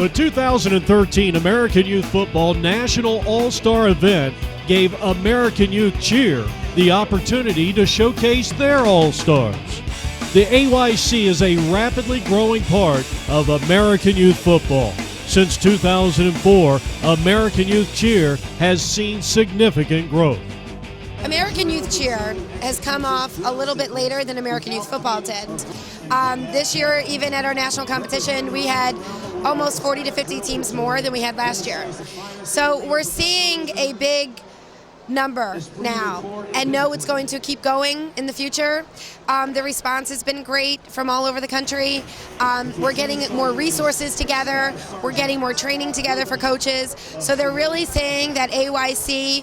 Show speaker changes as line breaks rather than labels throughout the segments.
The 2013 American Youth Football National All-Star Event gave American Youth Cheer the opportunity to showcase their All-Stars. The AYC is a rapidly growing part of American Youth Football. Since 2004, American Youth Cheer has seen significant growth.
American Youth Cheer has come off a little bit later than American Youth Football did. This year, even at our national competition, we had almost 40 to 50 teams more than we had last year. So we're seeing a big number now and know it's going to keep going in the future. The response has been great from all over the country. We're getting more resources together. We're getting more training together for coaches. So they're really saying that AYC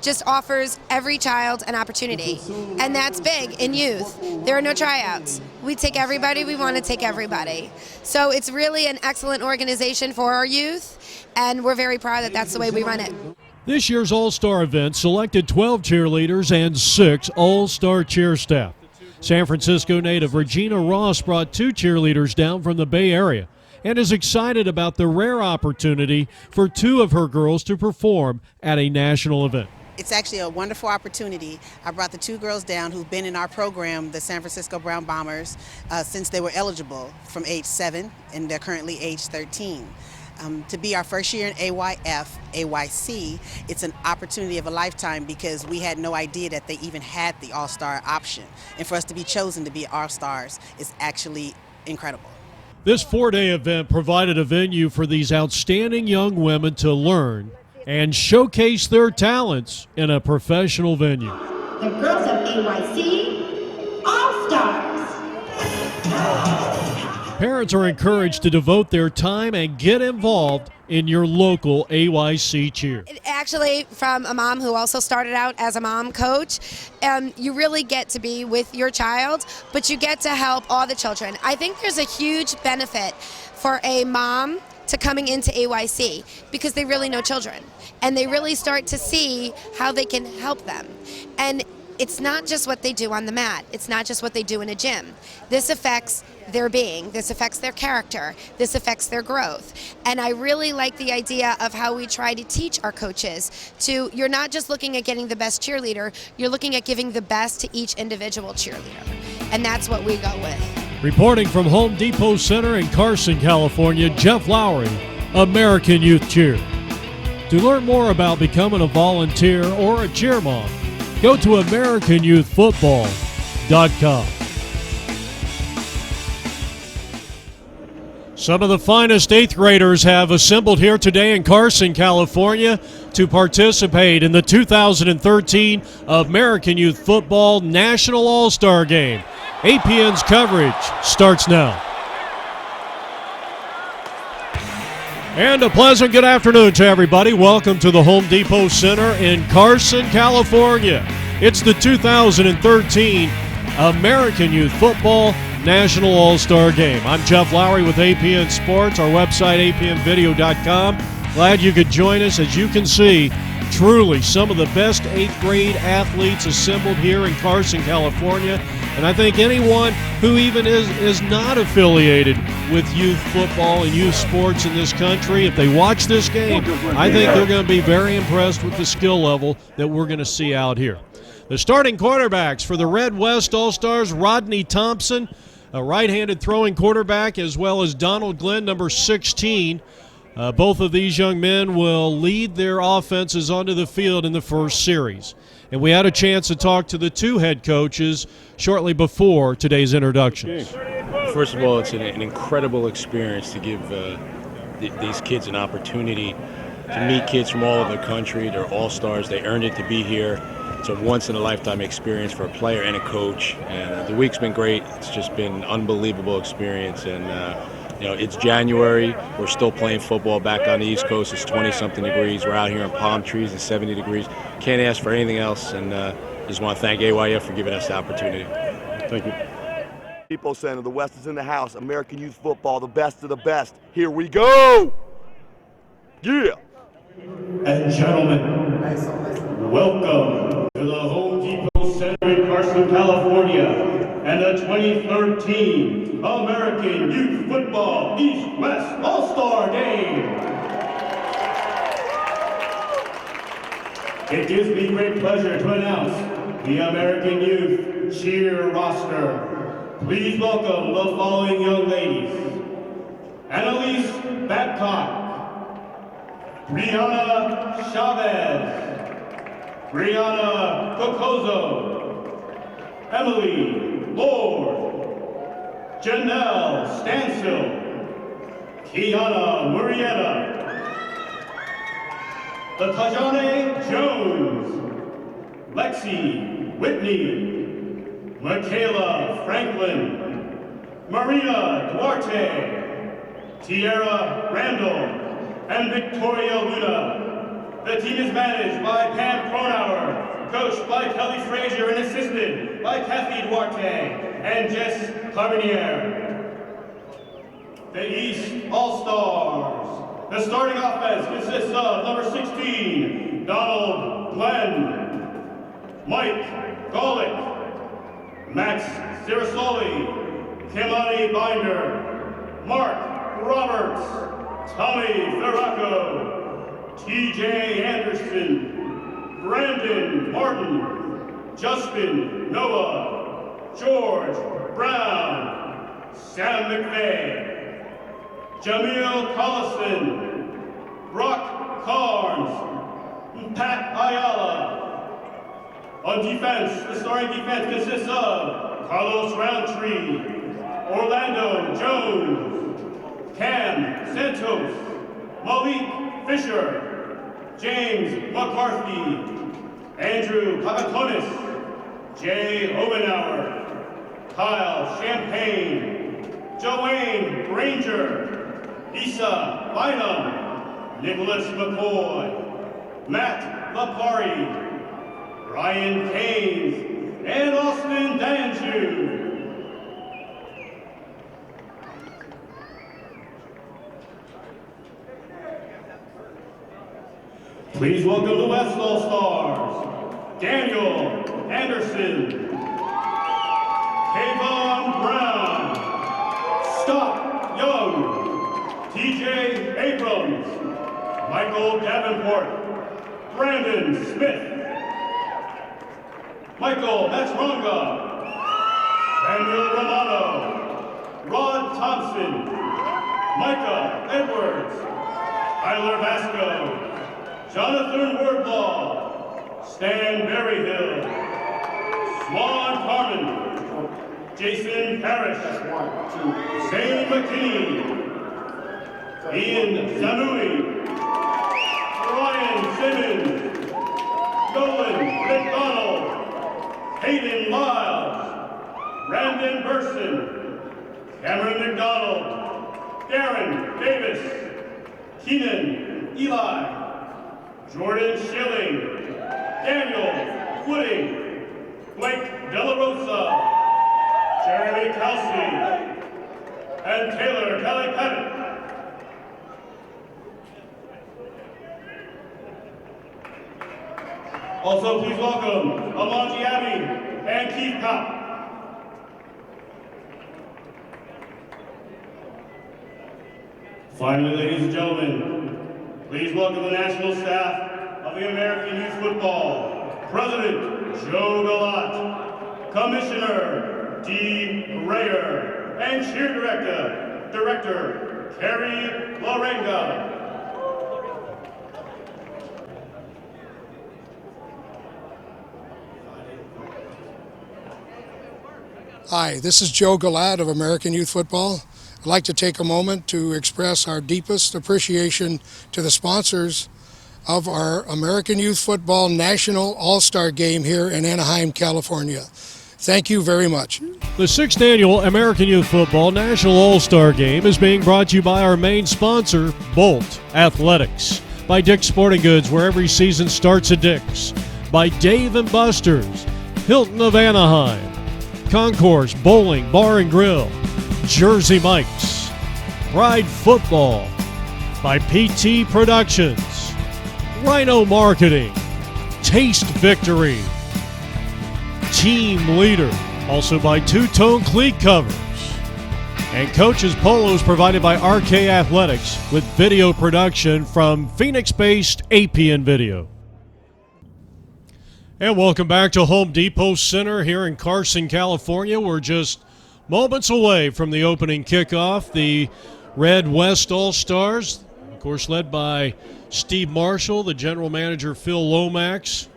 just offers every child an opportunity, and that's big in youth. There are no tryouts. We take everybody, we want to take everybody. So it's really an excellent organization for our youth, and we're very proud that that's the way we run it.
This year's All-Star event selected 12 cheerleaders and 6 All-Star cheer staff. San Francisco native Regina Ross brought 2 cheerleaders down from the Bay Area and is excited about the rare opportunity for 2 of her girls to perform at a national event.
It's actually a wonderful opportunity. I brought the 2 girls down who've been in our program, the San Francisco Brown Bombers, since they were eligible from age 7, and they're currently age 13. To be our first year in AYF, AYC, it's an opportunity of a lifetime because we had no idea that they even had the All-Star option. And for us to be chosen to be All-Stars is actually incredible.
This 4-day event provided a venue for these outstanding young women to learn and showcase their talents in a professional venue.
The girls of AYC All-Stars.
Parents are encouraged to devote their time and get involved in your local AYC cheer.
Actually, from a mom who also started out as a mom coach, you really get to be with your child, but you get to help all the children. I think there's a huge benefit for a mom to coming into AYC because they really know children and they really start to see how they can help them. And it's not just what they do on the mat. It's not just what they do in a gym. This affects their being. This affects their character. This affects their growth. And I really like the idea of how we try to teach our coaches to, you're not just looking at getting the best cheerleader, you're looking at giving the best to each individual cheerleader. And that's what we go with.
Reporting from Home Depot Center in Carson, California, Jeff Lowry, American Youth Cheer. To learn more about becoming a volunteer or a cheer mom, go to AmericanYouthFootball.com. Some of the finest 8th graders have assembled here today in Carson, California to participate in the 2013 American Youth Football National All-Star Game. APN's coverage starts now. And a pleasant good afternoon to everybody. Welcome to the Home Depot Center in Carson, California. It's the 2013 American Youth Football National All-Star Game. I'm Jeff Lowry with APN Sports, our website apnvideo.com. Glad you could join us. As you can see, truly some of the best 8th grade athletes assembled here in Carson, California. And I think anyone who even is not affiliated with youth football and youth sports in this country, if they watch this game, I think they're going to be very impressed with the skill level that we're going to see out here. The starting quarterbacks for the Red West All-Stars, Rodney Thompson, a right-handed throwing quarterback, as well as Donald Glenn, number 16. Both of these young men will lead their offenses onto the field in the first series. And we had a chance to talk to the 2 head coaches shortly before today's introductions.
First of all, it's an incredible experience to give these kids an opportunity to meet kids from all over the country. They're all-stars. They earned it to be here. It's a once-in-a-lifetime experience for a player and a coach. And the week's been great. It's just been an unbelievable experience. And it's January. We're still playing football back on the East Coast. It's 20-something degrees. We're out here in palm trees. It's 70 degrees. Can't ask for anything else. And just want to thank AYF for giving us the opportunity. Thank you.
Depot Center, the West is in the house. American Youth Football, the best of the best. Here we go. Yeah.
And gentlemen, welcome to the Home Depot Center in Carson, California, and the 2013 American Youth Football East-West All-Star Game. It gives me great pleasure to announce the American Youth Cheer roster. Please welcome the following young ladies: Annalise Babcock, Brianna Chavez, Brianna Cocozo, Emily Lord, Janelle Stansfield, Kiana Murrieta, Latajane Jones, Lexi Whitney, Michaela Franklin, Marina Duarte, Tierra Randall, and Victoria Luna. The team is managed by Pam Cronauer, coached by Kelly Frazier and assisted by Kathy Duarte and Jess Carbonier. The East All-Stars. The starting offense consists of number 16, Donald Glenn, Mike Golick, Max Cirasoli, Kimani Binder, Mark Roberts, Tommy Ferraco, TJ Anderson, Brandon Martin, Justin Noah, George Brown, Sam McVeigh, Jamil Collison, Brock Carnes, Pat Ayala. On defense, the starting defense consists of Carlos Roundtree, Orlando Jones, Cam Santos, Malik Fisher, James McCarthy, Andrew Papatonis, Jay Obenauer, Kyle Champagne, Joanne Granger, Issa Bynum, Nicholas McCoy, Matt Lapari, Ryan Keynes, and Austin Danju. Please welcome the West All-Stars: Daniel Anderson, Kayvon Brown, Scott Young, TJ Abrams, Michael Davenport, Brandon Smith, Michael Matsronga, Samuel Romano, Rod Thompson, Micah Edwards, Tyler Vasco, Jonathan Wardlaw, Stan Berryhill, Swan Carmen, Jason Parrish, Zane McKinney, Ian Zanui, Ryan Simmons, Nolan McDonald, Hayden Lyles, Brandon Burson, Cameron McDonald, Darren Davis, Keenan Eli, Jordan Schilling, Daniel Wooding, Blake De La Rosa, Jeremy Kelsey, and Taylor Kelly Pettit. Also, please welcome Alonji Abbey and Keith Kopp. Finally, ladies and gentlemen, please welcome the national staff of the American Youth Football, President Joe Galat, Commissioner Dee Rayer, and Cheer Director Carrie Lorenga.
Hi, this is Joe Galat of American Youth Football. I'd like to take a moment to express our deepest appreciation to the sponsors of our American Youth Football National All-Star Game here in Anaheim, California. Thank you very much.
The 6th Annual American Youth Football National All-Star Game is being brought to you by our main sponsor, Bolt Athletics, by Dick's Sporting Goods, where every season starts at Dick's, by Dave & Buster's, Hilton of Anaheim, Concourse Bowling Bar and Grill, Jersey Mike's, Pride Football, by PT Productions, Rhino Marketing, Taste Victory, Team Leader, also by Two Tone Cleat Covers, And coaches' polos provided by RK Athletics with video production from Phoenix-based APN Video. And welcome back to Home Depot Center here in Carson, California. We're just moments away from the opening kickoff. The Red West All-Stars, of course, led by Steve Marshall, the general manager Phil Lomax.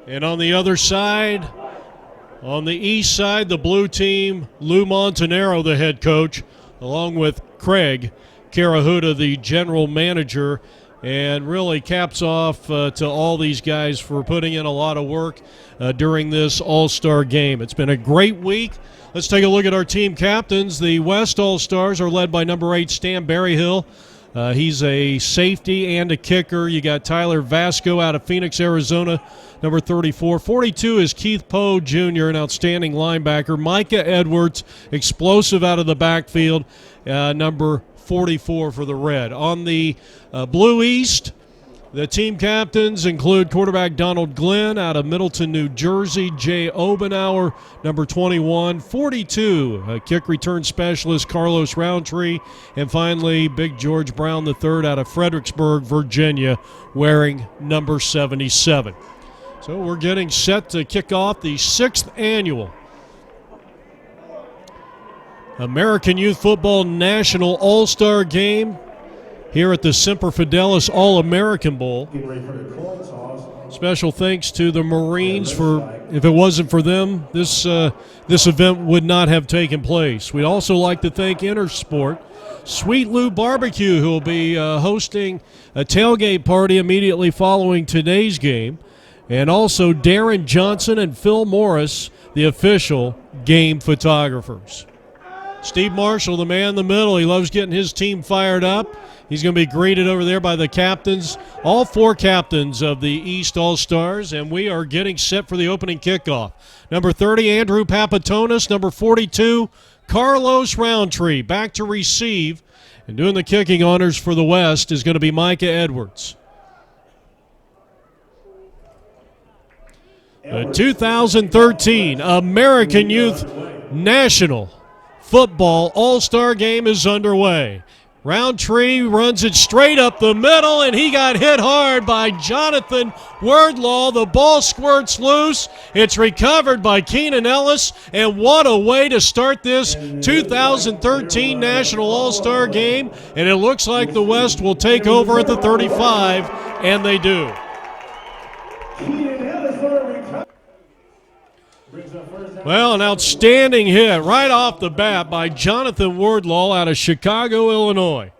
And on the other side, on the east side, the blue team, Lou Montanaro, the head coach, along with Craig Carahuda, the general manager. And really caps off to all these guys for putting in a lot of work during this All-Star game. It's been a great week. Let's take a look at our team captains. The West All-Stars are led by number 8, Stan Berryhill. He's a safety and a kicker. You got Tyler Vasco out of Phoenix, Arizona, number 34. 42 is Keith Poe Jr., an outstanding linebacker. Micah Edwards, explosive out of the backfield, number 44 for the Red. On the Blue East, the team captains include quarterback Donald Glenn out of Middleton, New Jersey, Jay Obenauer, number 21, 42, kick return specialist Carlos Roundtree, and finally Big George Brown III out of Fredericksburg, Virginia, wearing number 77. So we're getting set to kick off the 6th annual American Youth Football National All-Star Game here at the Semper Fidelis All-American Bowl. Special thanks to the Marines for, if it wasn't for them, this event would not have taken place. We'd also like to thank Intersport, Sweet Lou Barbecue, who will be hosting a tailgate party immediately following today's game, and also Darren Johnson and Phil Morris, the official game photographers. Steve Marshall, the man in the middle, he loves getting his team fired up. He's going to be greeted over there by the captains, all 4 captains of the East All-Stars, and we are getting set for the opening kickoff. Number 30, Andrew Papatonis. Number 42, Carlos Roundtree. Back to receive, and doing the kicking honors for the West is going to be Micah Edwards. The 2013 American Youth National Football All-Star Game is underway. Roundtree runs it straight up the middle, and he got hit hard by Jonathan Wordlaw. The ball squirts loose. It's recovered by Keenan Ellis, and what a way to start this 2013 National All-Star Game. And it looks like the West will take over at the 35, and they do. Well, an outstanding hit right off the bat by Jonathan Wardlaw out of Chicago, Illinois.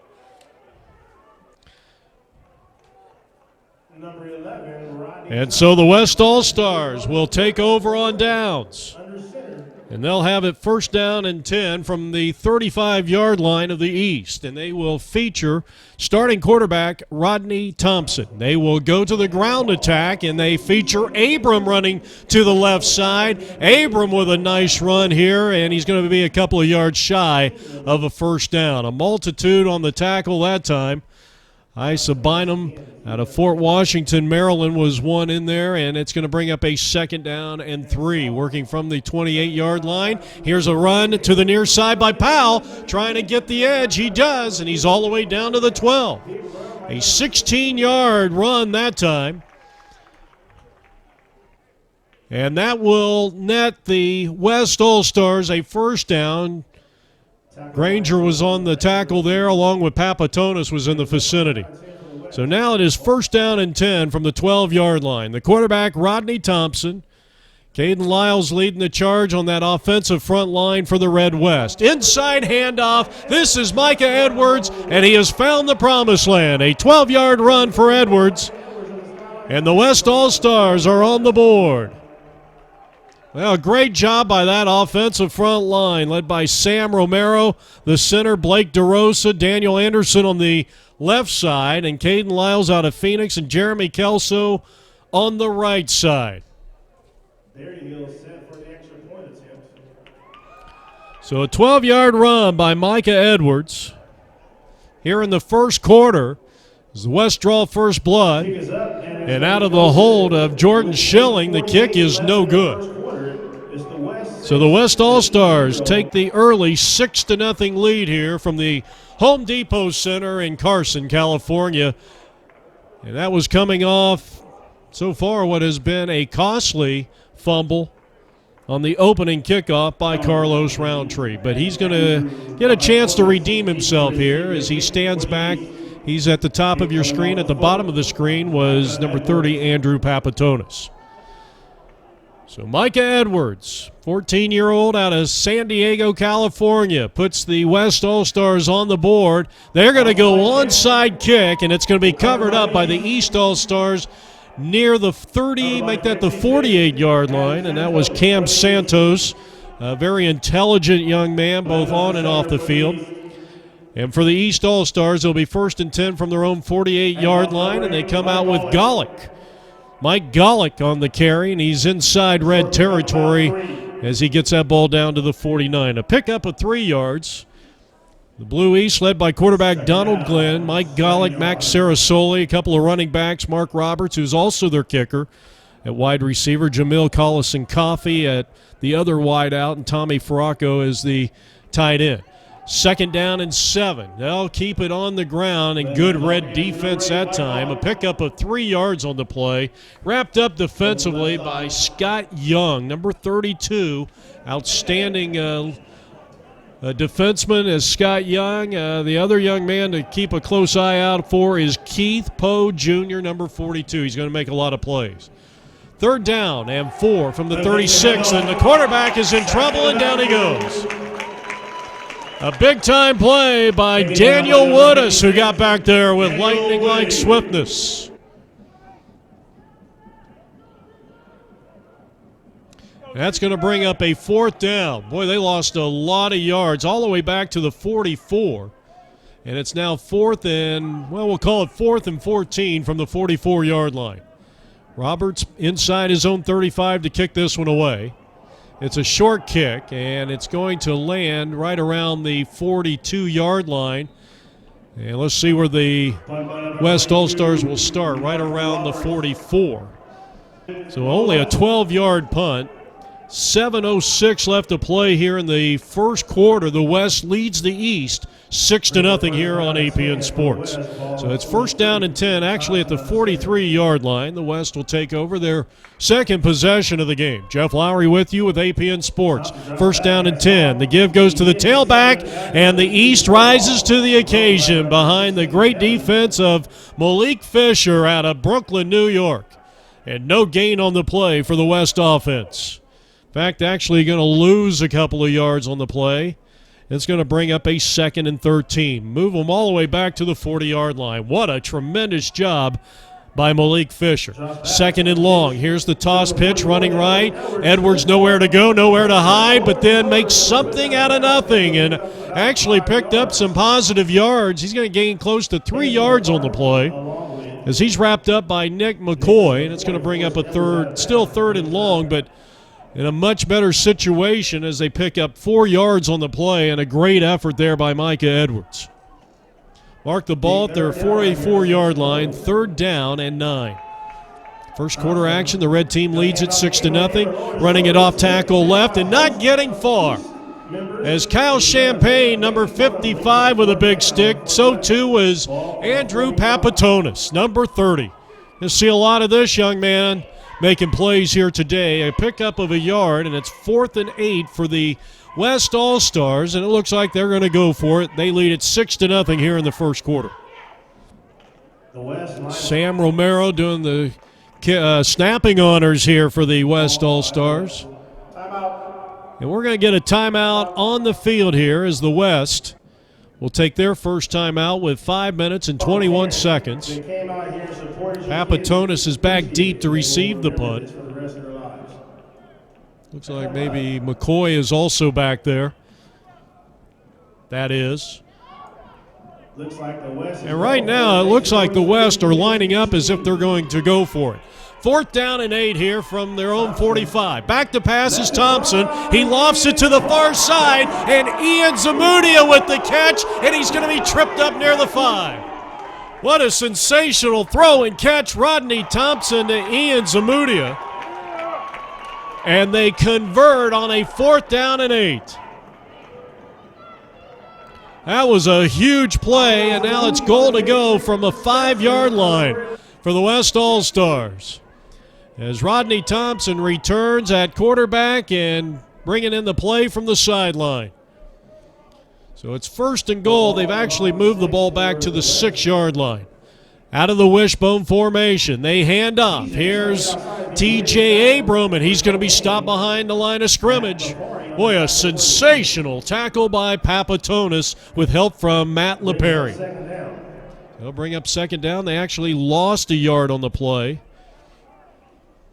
And so the West All-Stars will take over on downs. And they'll have it first down and 10 from the 35-yard line of the East. And they will feature starting quarterback Rodney Thompson. They will go to the ground attack, and they feature Abram running to the left side. Abram with a nice run here, and he's going to be a couple of yards shy of a first down. A multitude on the tackle that time. Isa Bynum out of Fort Washington, Maryland, was one in there, and it's going to bring up a 2nd down and 3, working from the 28-yard line. Here's a run to the near side by Powell, trying to get the edge. He does, and he's all the way down to the 12. A 16-yard run that time. And that will net the West All-Stars a first down. Granger was on the tackle there, along with Papatonis was in the vicinity. So now it is first down and 10 from the 12-yard line. The quarterback, Rodney Thompson. Caden Lyles leading the charge on that offensive front line for the Red West. Inside handoff. This is Micah Edwards, and he has found the promised land. A 12-yard run for Edwards, and the West All-Stars are on the board. Well, great job by that offensive front line, led by Sam Romero, the center, Blake DeRosa, Daniel Anderson on the left side, and Caden Lyles out of Phoenix, and Jeremy Kelso on the right side.
There you go, set for the extra point attempt.
So a 12-yard run by Micah Edwards here in the first quarter as the West draw first blood. And out of the hold of Jordan Schilling, the kick is no good. So the West All-Stars take the early 6-0 lead here from the Home Depot Center in Carson, California. And that was coming off so far what has been a costly fumble on the opening kickoff by Carlos Roundtree. But he's going to get a chance to redeem himself here as he stands back. He's at the top of your screen. At the bottom of the screen was number 30, Andrew Papatonis. So Micah Edwards, 14-year-old out of San Diego, California, puts the West All-Stars on the board. They're going to go onside kick, and it's going to be covered up by the East All-Stars near the 30, make that the 48-yard line, and that was Cam Santos, a very intelligent young man, both on and off the field. And for the East All-Stars, it'll be 1st and 10 from their own 48-yard line, and they come out with Golick. Mike Golick on the carry, and he's inside red territory as he gets that ball down to the 49. A pickup of 3 yards. The Blue East led by quarterback Donald Glenn, Mike Golick, Max Sarasoli, a couple of running backs, Mark Roberts, who's also their kicker at wide receiver, Jamil Collison-Coffey at the other wide out, and Tommy Farraco is the tight end. 2nd down and 7. They'll keep it on the ground, and good red defense that time. A pickup of 3 yards on the play, wrapped up defensively by Scott Young, number 32. Outstanding defenseman is Scott Young. The other young man to keep a close eye out for is Keith Poe Jr., number 42. He's going to make a lot of plays. 3rd down and 4 from the 36, and the quarterback is in trouble, and down he goes. A big-time play by Daniel Woodis, who got back there with lightning-like swiftness. That's going to bring up a 4th down. Boy, they lost a lot of yards all the way back to the 44. And it's now 4th and, well, we'll call it 4th and 14 from the 44-yard line. Roberts inside his own 35 to kick this one away. It's a short kick, and it's going to land right around the 42-yard line. And let's see where the West All-Stars will start, right around the 44. So only a 12-yard punt. 7:06 left to play here in the first quarter. The West leads the East 6-0 here on APN Sports. So it's 1st down and 10, actually at the 43-yard line. The West will take over their second possession of the game. Jeff Lowry with you with APN Sports. 1st down and 10. The give goes to the tailback, and the East rises to the occasion behind the great defense of Malik Fisher out of Brooklyn, New York. And no gain on the play for the West offense. In fact, actually going to lose a couple of yards on the play. It's going to bring up a 2nd and 13. Move them all the way back to the 40-yard line. What a tremendous job by Malik Fisher. 2nd and long. Here's the toss pitch running right. Edwards nowhere to go, nowhere to hide, but then makes something out of nothing and actually picked up some positive yards. He's going to gain close to 3 yards on the play as he's wrapped up by Nick McCoy, and it's going to bring up a 3rd, still 3rd and long, but in a much better situation as they pick up 4 yards on the play, and a great effort there by Micah Edwards. Mark the ball at their 44-yard line, 3rd down and 9. First quarter action, the red team leads it 6-0, running it off tackle left and not getting far. As Kyle Champagne, number 55, with a big stick, so too was Andrew Papatonis, number 30. You'll see a lot of this young man making plays here today. A pickup of a yard, and it's 4th and 8 for the West All-Stars, and it looks like they're going to go for it. They lead it 6-0 here in the first quarter. Sam Romero doing the snapping honors here for the West All-Stars. And we're going to get a timeout on the field here as the West will take their first timeout with 5 minutes and 21 seconds. Papatonis is back deep to receive the punt. Looks like maybe McCoy is also back there. That is. And right now it looks like the West are lining up as if they're going to go for it. 4th down and 8 here from their own 45. Back to pass is Thompson. He lofts it to the far side, and Ian Zamudia with the catch, and he's going to be tripped up near the 5. What a sensational throw and catch, Rodney Thompson to Ian Zamudia. and they convert on a 4th down and 8. That was a huge play, and now it's goal to go from the 5-yard line for the West All-Stars. As Rodney Thompson returns at quarterback and bringing in the play from the sideline. So it's 1st and goal. They've actually moved the ball back to the 6-yard line. Out of the wishbone formation, they hand off. Here's T.J. Abram, and he's going to be stopped behind the line of scrimmage. Boy, a sensational tackle by Papatonis with help from Matt LePerry. They'll bring up 2nd down. They actually lost a yard on the play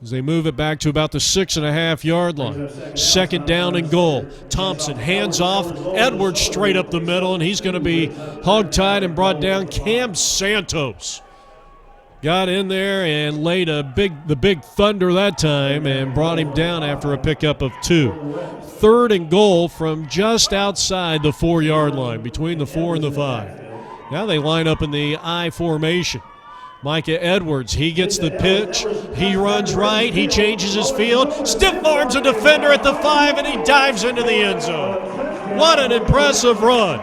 as they move it back to about the 6.5-yard line. 2nd down and goal. Thompson hands off. Edwards straight up the middle, and he's going to be hogtied and brought down. Cam Santos got in there and laid the big thunder that time and brought him down after a pickup of 2. 3rd and goal from just outside the 4-yard line, between the 4 and the 5. Now they line up in the I formation. Micah Edwards, he gets the pitch. He runs right. He changes his field. Stiff arms a defender at the 5, and he dives into the end zone. What an impressive run.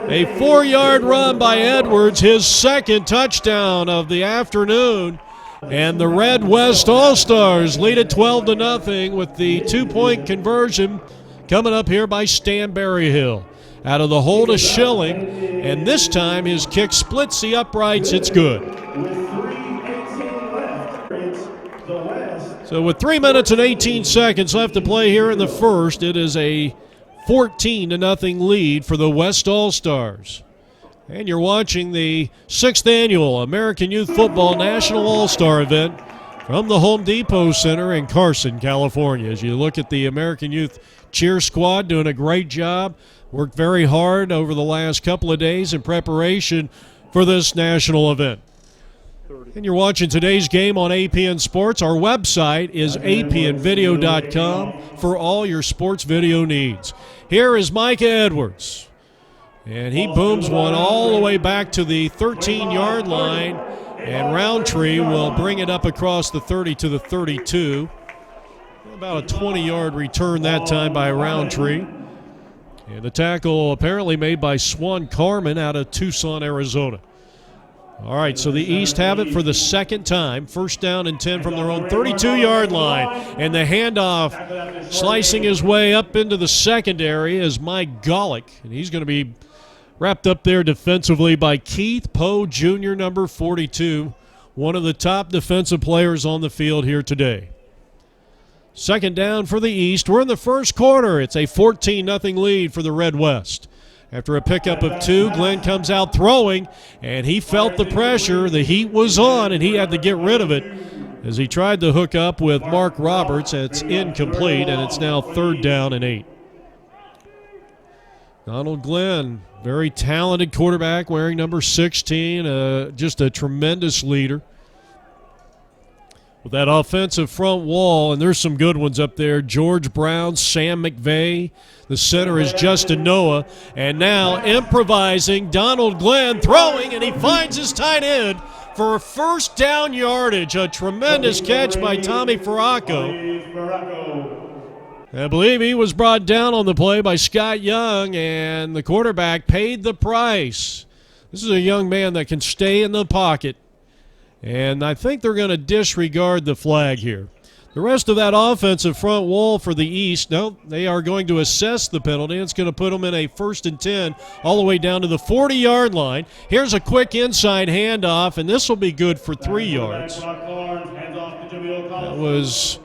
A 4-yard run by Edwards, his 2nd touchdown of the afternoon. And the Red West All-Stars lead it 12-0 with the 2-point conversion coming up here by Stan Berryhill. Out of the hole to Schilling, and this time his kick splits the uprights. It's good. So with 3 minutes and 18 seconds left to play here in the first, it is a 14-0 lead for the West All-Stars. And you're watching the 6th annual American Youth Football National All-Star event from the Home Depot Center in Carson, California. As you look at the American Youth Cheer Squad doing a great job, worked very hard over the last couple of days in preparation for this national event. And you're watching today's game on APN Sports. Our website is apnvideo.com for all your sports video needs. Here is Micah Edwards. And he booms one all the way back to the 13-yard line, and Roundtree will bring it up across the 30 to the 32. About a 20-yard return that time by Roundtree. And the tackle apparently made by Swan Carmen out of Tucson, Arizona. All right, so the East have it for the 2nd time. 1st down and 10 from their own 32-yard line. And the handoff slicing his way up into the secondary is Mike Golick. And he's going to be wrapped up there defensively by Keith Poe Jr., number 42, one of the top defensive players on the field here today. 2nd down for the East. We're in the first quarter. It's a 14-0 lead for the Red West. After a pickup of 2, Glenn comes out throwing, and he felt the pressure. The heat was on, and he had to get rid of it as he tried to hook up with Mark Roberts. It's incomplete, and it's now 3rd down and 8. Donald Glenn, very talented quarterback, wearing number 16, just a tremendous leader. With that offensive front wall, and there's some good ones up there. George Brown, Sam McVeigh. The center is Justin Noah. And now improvising, Donald Glenn throwing, and he finds his tight end for a 1st down yardage. A tremendous catch by Tommy Farraco. I believe he was brought down on the play by Scott Young, and the quarterback paid the price. This is a young man that can stay in the pocket. And I think they're going to disregard the flag here. The rest of that offensive front wall for the East, no, they are going to assess the penalty. It's going to put them in a 1st and 10 all the way down to the 40-yard line. Here's a quick inside handoff, and this will be good for 3 yards. That was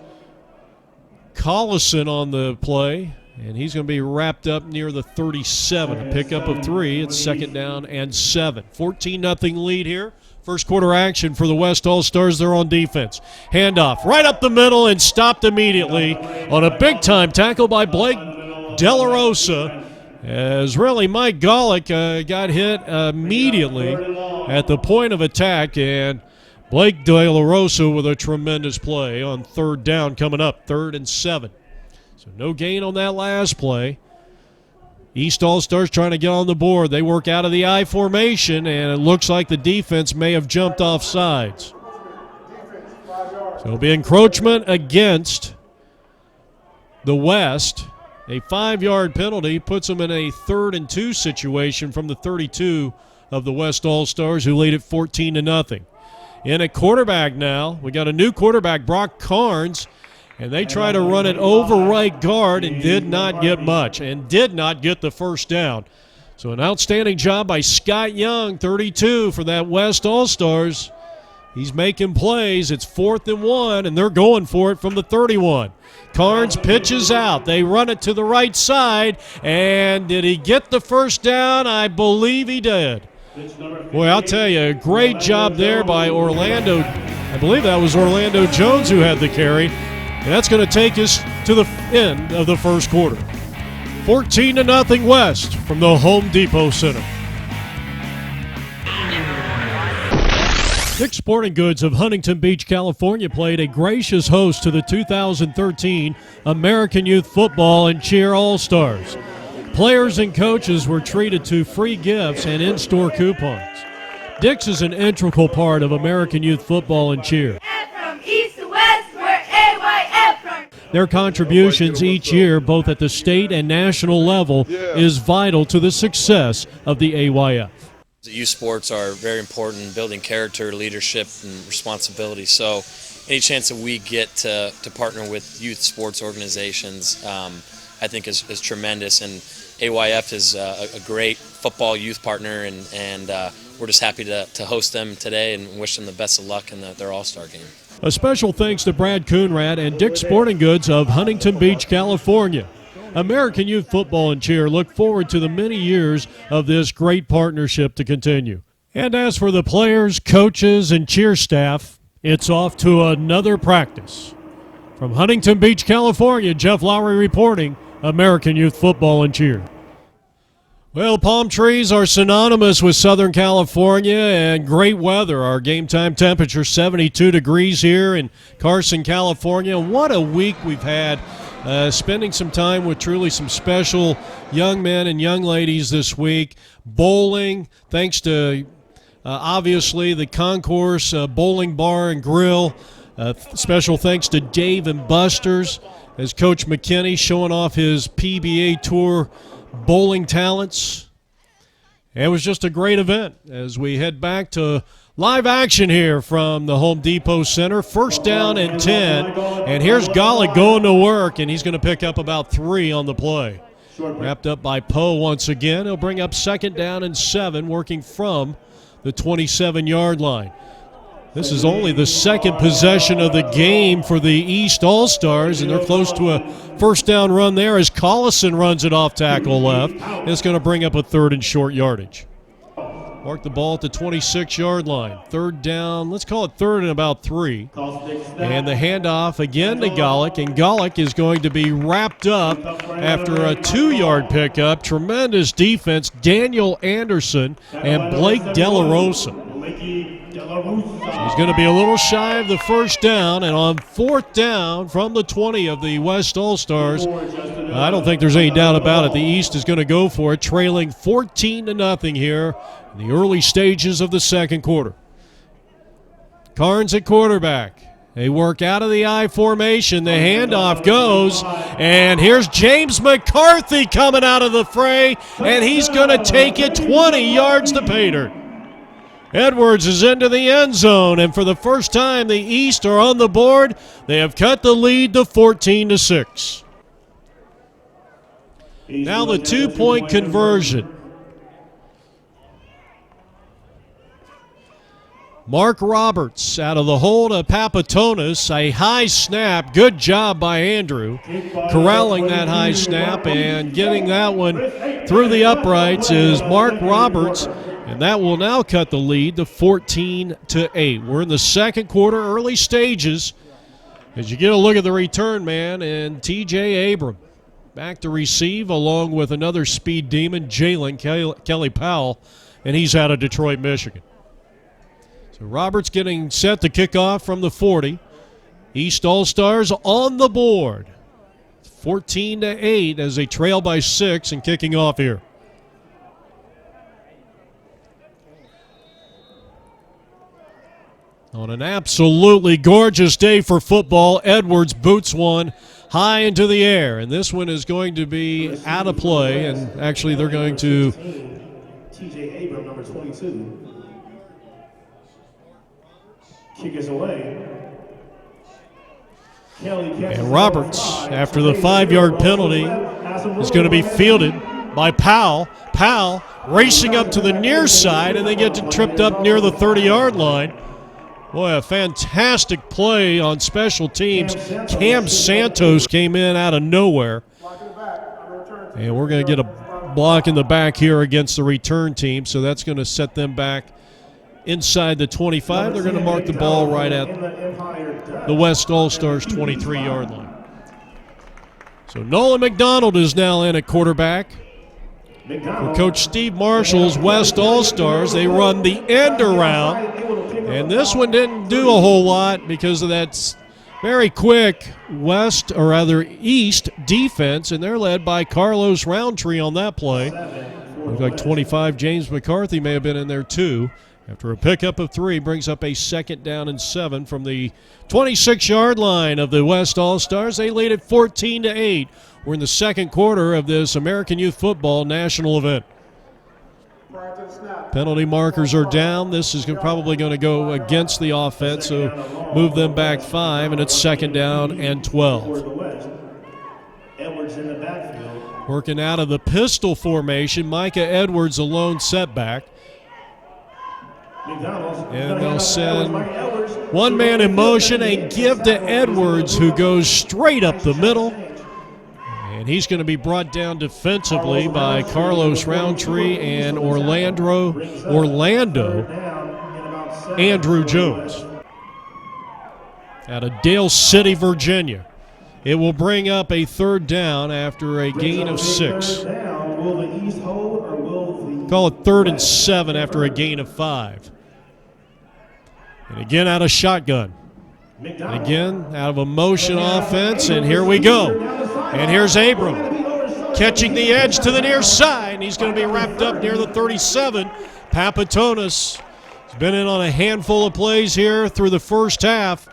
Collison on the play, and he's going to be wrapped up near the 37. A pickup of 3. It's 2nd down and 7. 14-0 lead here. First quarter action for the West All-Stars. They're on defense. Handoff right up the middle and stopped immediately on a big-time tackle by Blake De La Rosa, as really Mike Golick got hit immediately at the point of attack, and Blake De La Rosa with a tremendous play on 3rd down coming up, 3rd and 7. So no gain on that last play. East All-Stars trying to get on the board. They work out of the I formation, and it looks like the defense may have jumped off sides. So it'll be encroachment against the West. A 5-yard penalty puts them in a 3rd and 2 situation from the 32 of the West All-Stars, who lead it 14-0. In at quarterback now, we got a new quarterback, Brock Carnes, and they try to run it over right guard and did not get much and did not get the first down. So an outstanding job by Scott Young, 32 for that West All-Stars. He's making plays. It's 4th and 1, and they're going for it from the 31. Carnes pitches out. They run it to the right side, and did he get the first down? I believe he did. Boy, I'll tell you, a great job there by Orlando. I believe that was Orlando Jones who had the carry, and that's going to take us to the end of the first quarter. 14-0 West from the Home Depot Center. Dick's Sporting Goods of Huntington Beach, California played a gracious host to the 2013 American Youth Football and Cheer All-Stars. Players and coaches were treated to free gifts and in-store coupons. Dick's is an integral part of American Youth Football and Cheer.
And from east to west, we're AYF.
Their contributions each year, both at the state and national level, is vital to the success of the AYF.
Youth sports are very important in building character, leadership, and responsibility. So any chance that we get to partner with youth sports organizations, I think is tremendous. And AYF is a great football youth partner, and we're just happy to host them today and wish them the best of luck in their All-Star game.
A special thanks to Brad Coonrad and Dick's Sporting Goods of Huntington Beach, California. American Youth Football and Cheer look forward to the many years of this great partnership to continue. And as for the players, coaches, and cheer staff, it's off to another practice. From Huntington Beach, California, Jeff Lowry reporting, American Youth Football and Cheer. Well, palm trees are synonymous with Southern California and great weather. Our game time temperature 72 degrees here in Carson, California. What a week we've had. Spending some time with truly some special young men and young ladies this week. Bowling, thanks to obviously the Concourse Bowling Bar and Grill. Special thanks to Dave and Buster's as Coach McKinney showing off his PBA Tour bowling talents. It was just a great event as we head back to live action here from the Home Depot Center. 1st down and 10. And here's Golick going to work, and he's going to pick up about 3 on the play. Wrapped up by Poe once again. He'll bring up 2nd down and 7, working from the 27-yard line. This is only the 2nd possession of the game for the East All-Stars, and they're close to a 1st down run there as Collison runs it off tackle left. And it's going to bring up a 3rd and short yardage. Mark the ball at the 26-yard line. 3rd down, let's call it 3rd and about 3. And the handoff again to Golick, and Golick is going to be wrapped up after a 2-yard pickup. Tremendous defense, Daniel Anderson and Blake Delarosa. He's going to be a little shy of the 1st down, and on 4th down from the 20 of the West All-Stars, I don't think there's any doubt about it. The East is going to go for it, trailing 14-0 here in the early stages of the 2nd quarter. Carnes at quarterback. They work out of the I formation. The handoff goes, and here's James McCarthy coming out of the fray, and he's going to take it 20 yards to pay dirt. Edwards is into the end zone, and for the first time, the East are on the board. They have cut the lead to 14-6. Now the 2-point conversion. Mark Roberts out of the hole to Papatonis. A high snap. Good job by Andrew corralling that high snap and getting that one through the uprights is Mark Roberts. And that will now cut the lead to 14-8. We're in the 2nd quarter, early stages. As you get a look at the return man, and T.J. Abram back to receive along with another speed demon, Jalen Kelly Powell, and he's out of Detroit, Michigan. So Roberts getting set to kick off from the 40. East All-Stars on the board. 14-8 as they trail by 6 and kicking off here. On an absolutely gorgeous day for football, Edwards boots one high into the air, and this one is going to be out of play, and actually they're going to
TJ Abram, number 22. Kick is away.
And Roberts, after the 5-yard penalty, is going to be fielded by Powell. Powell racing up to the near side, and they get tripped up near the 30-yard line. Boy, a fantastic play on special teams. Cam Santos came in out of nowhere. And we're going to get a block in the back here against the return team, so that's going to set them back inside the 25. They're going to mark the ball right at the West All-Stars 23-yard line. So Nolan McDonald is now in at quarterback. For Coach Steve Marshall's West All-Stars, they run the end around. And this one didn't do a whole lot because of that very quick East defense, and they're led by Carlos Roundtree on that play. Looks like 25, James McCarthy may have been in there too. After a pickup of 3, brings up a 2nd down and 7 from the 26-yard line of the West All-Stars. They lead at 14-8. We're in the second quarter of this American Youth Football national event. Penalty markers are down. This is probably going to go against the offense, so move them back 5, and it's 2nd down and 12. Working out of the pistol formation, Micah Edwards a lone setback. And they'll send one man in motion and give to Edwards, who goes straight up the middle. And he's going to be brought down defensively by Carlos Roundtree and Orlando Andrew Jones out of Dale City, Virginia. It will bring up a 3rd down after a gain of 6. Call it 3rd and 7 after a gain of 5. And again out of shotgun. And again out of a motion offense, and here we go. And here's Abram catching the edge to the near side, and he's going to be wrapped up near the 37. Papatonis has been in on a handful of plays here through the first half,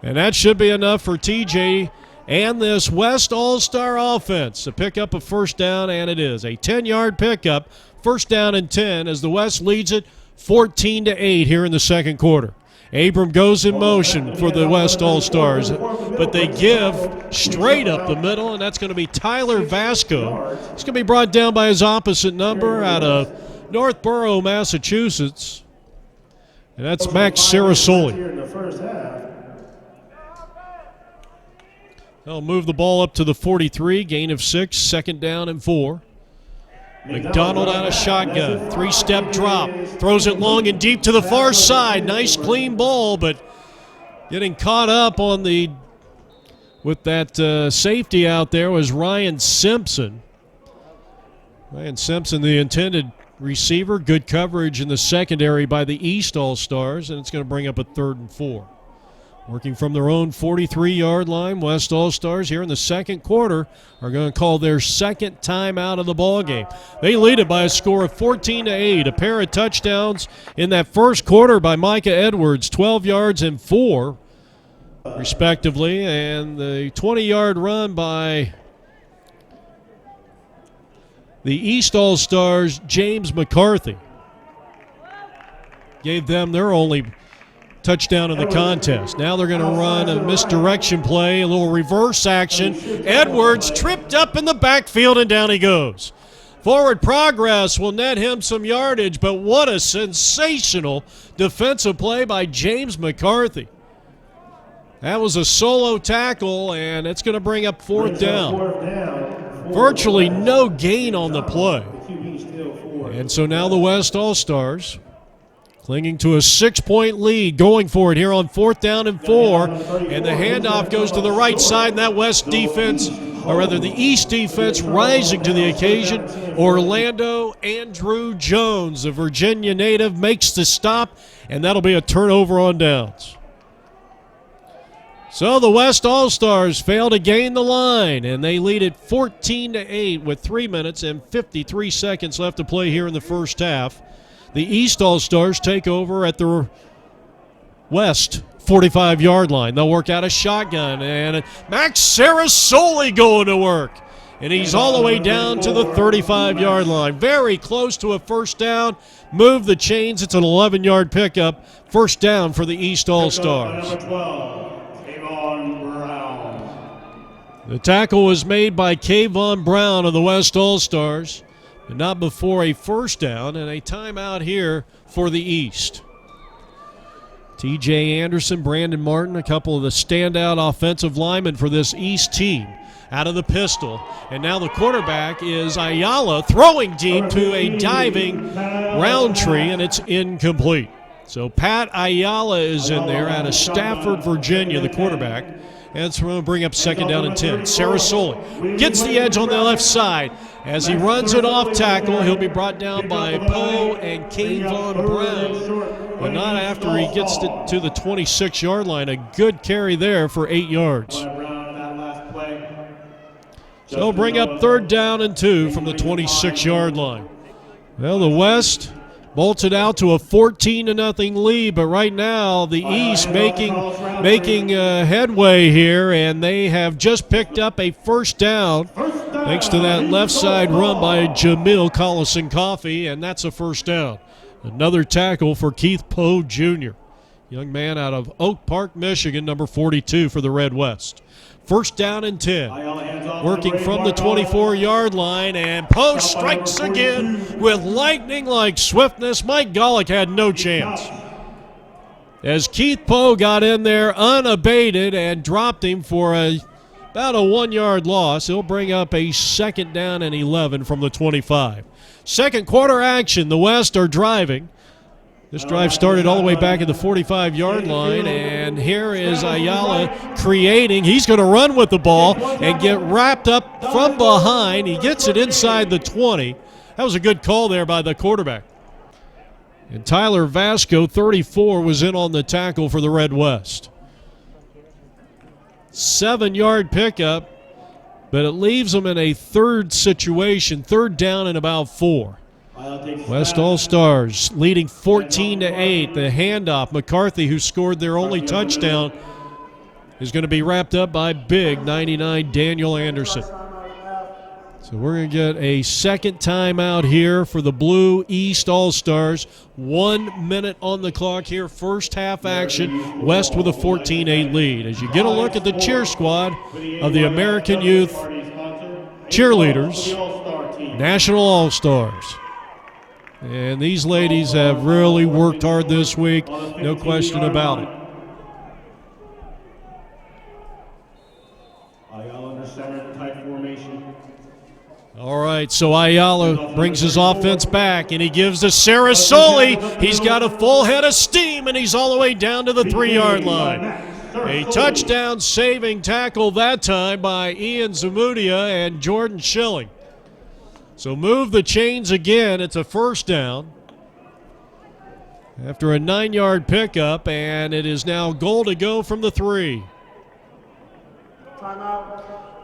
and that should be enough for TJ and this West All-Star offense to pick up a 1st down, and it is a 10-yard pickup, 1st down and 10, as the West leads it 14-8 here in the second quarter. Abram goes in motion for the West All-Stars, but they give straight up the middle, and that's going to be Tyler Vasco. He's going to be brought down by his opposite number out of Northborough, Massachusetts, and that's Max Sarasoli. They'll move the ball up to the 43, gain of 6, 2nd down and 4. McDonald out of shotgun, 3-step drop, throws it long and deep to the far side. Nice clean ball, but getting caught up on with that safety out there was Ryan Simpson. Ryan Simpson, the intended receiver, good coverage in the secondary by the East All-Stars, and it's going to bring up a 3rd and 4. Working from their own 43-yard line, West All-Stars here in the second quarter are going to call their 2nd time out of the ballgame. They lead it by a score of 14-8. A pair of touchdowns in that first quarter by Micah Edwards, 12 yards and 4, respectively, and the 20-yard run by the East All-Stars, James McCarthy, gave them their only touchdown in the contest. Now they're going to run a misdirection play, a little reverse action. Edwards tripped up in the backfield, and down he goes. Forward progress will net him some yardage, but what a sensational defensive play by James McCarthy. That was a solo tackle, and it's going to bring up 4th down. Virtually no gain on the play. And so now the West All-Stars clinging to a 6-point lead, going for it here on 4th down and 4, and the handoff goes to the right side, and that West defense, or rather the East defense, rising to the occasion. Orlando Andrew Jones, the Virginia native, makes the stop, and that'll be a turnover on downs. So the West All-Stars fail to gain the line, and they lead it 14-8 with 3 minutes and 53 seconds left to play here in the first half. The East All-Stars take over at the West 45-yard line. They'll work out a shotgun, and Max Sarasoli going to work. And he's all the way down to the 35-yard line. Very close to a first down. Move the chains. It's an 11-yard pickup. First down for the East All-Stars. The tackle was made by Kayvon Brown of the West All-Stars, but not before a first down and a timeout here for the East. T.J. Anderson, Brandon Martin, a couple of the standout offensive linemen for this East team out of the pistol. And now the quarterback is Ayala, throwing deep to a diving Roundtree, and it's incomplete. So Pat Ayala is in there out of Stafford, Virginia, the quarterback. And it's going to bring up second down and 10. Sarasoli gets the edge on the left side. As he runs it off tackle, he'll be brought down by Poe and Kayvon Brown. But not after he gets to the 26-yard line. A good carry there for 8 yards. So he'll bring up third down and 2 from the 26-yard line. Well, the West bolted out to a 14-0 lead, but right now the East making headway here, and they have just picked up a first down thanks to that left side run by Jamil Collison-Coffey, and that's a first down. Another tackle for Keith Poe Jr., young man out of Oak Park, Michigan, number 42 for the Red West. First down and 10. Working from the 24-yard line, and Poe strikes again with lightning-like swiftness. Mike Golick had no chance. As Keith Poe got in there unabated and dropped him for about a 1-yard loss, he'll bring up a second down and 11 from the 25. Second quarter action. The West are driving. This drive started all the way back at the 45-yard line, and here is Ayala creating. He's going to run with the ball and get wrapped up from behind. He gets it inside the 20. That was a good call there by the quarterback. And Tyler Vasco, 34, was in on the tackle for the Red West. 7-yard pickup, but it leaves them in a third situation, third down and about 4. West All-Stars leading 14-8. The handoff, McCarthy, who scored their only touchdown, is going to be wrapped up by big 99 Daniel Anderson. So we're going to get a second timeout here for the Blue East All-Stars. 1 minute on the clock here, first half action. West with a 14-8 lead. As you get a look at the cheer squad of the American Youth Cheerleaders, National All-Stars. And these ladies have really worked hard this week, no question about it. All right, so Ayala brings his offense back, and he gives to Sarasoli. He's got a full head of steam, and he's all the way down to the 3-yard line. A touchdown-saving tackle that time by Ian Zamudia and Jordan Schilling. So move the chains again. It's a first down after a 9-yard pickup, and it is now goal to go from the 3.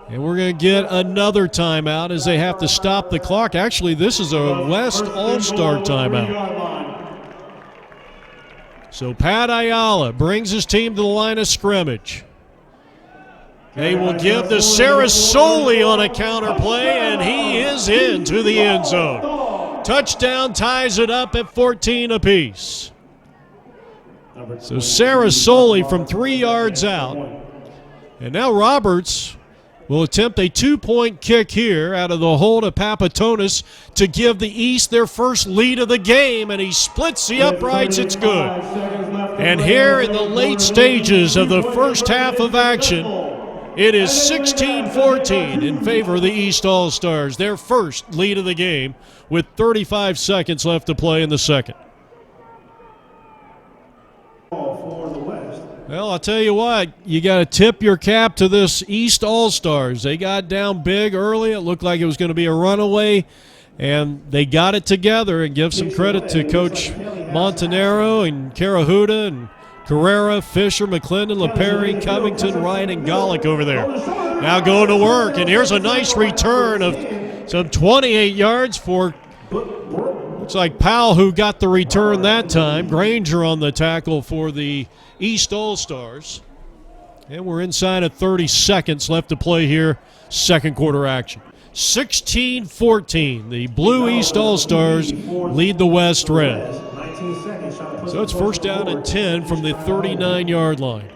And we're going to get another timeout as they have to stop the clock. Actually, this is a West All-Star timeout. So Pat Ayala brings his team to the line of scrimmage. They will give to Sarasoli on a counter play, and he is into the end zone. Touchdown ties it up at 14 apiece. So Sarasoli from 3 yards out. And now Roberts will attempt a 2-point kick here out of the hold of Papatonis to give the East their first lead of the game, and he splits the uprights. It's good. And here in the late stages of the first half of action, it is 16-14 in favor of the East All-Stars, their first lead of the game with 35 seconds left to play in the second. Well, I'll tell you what, you got to tip your cap to this East All-Stars. They got down big early. It looked like it was going to be a runaway, and they got it together, and give some credit to Coach Montanaro and Carahuda and Carrera, Fisher, McClendon, LaPerry, Covington, Wright, and Golick over there. Now going to work, and here's a nice return of some 28 yards for Looks like Powell who got the return that time. Granger on the tackle for the East All-Stars. And we're inside of 30 seconds left to play here. Second quarter action. 16-14. The Blue East All-Stars lead the West Red. So it's first down and 10 from the 39-yard line.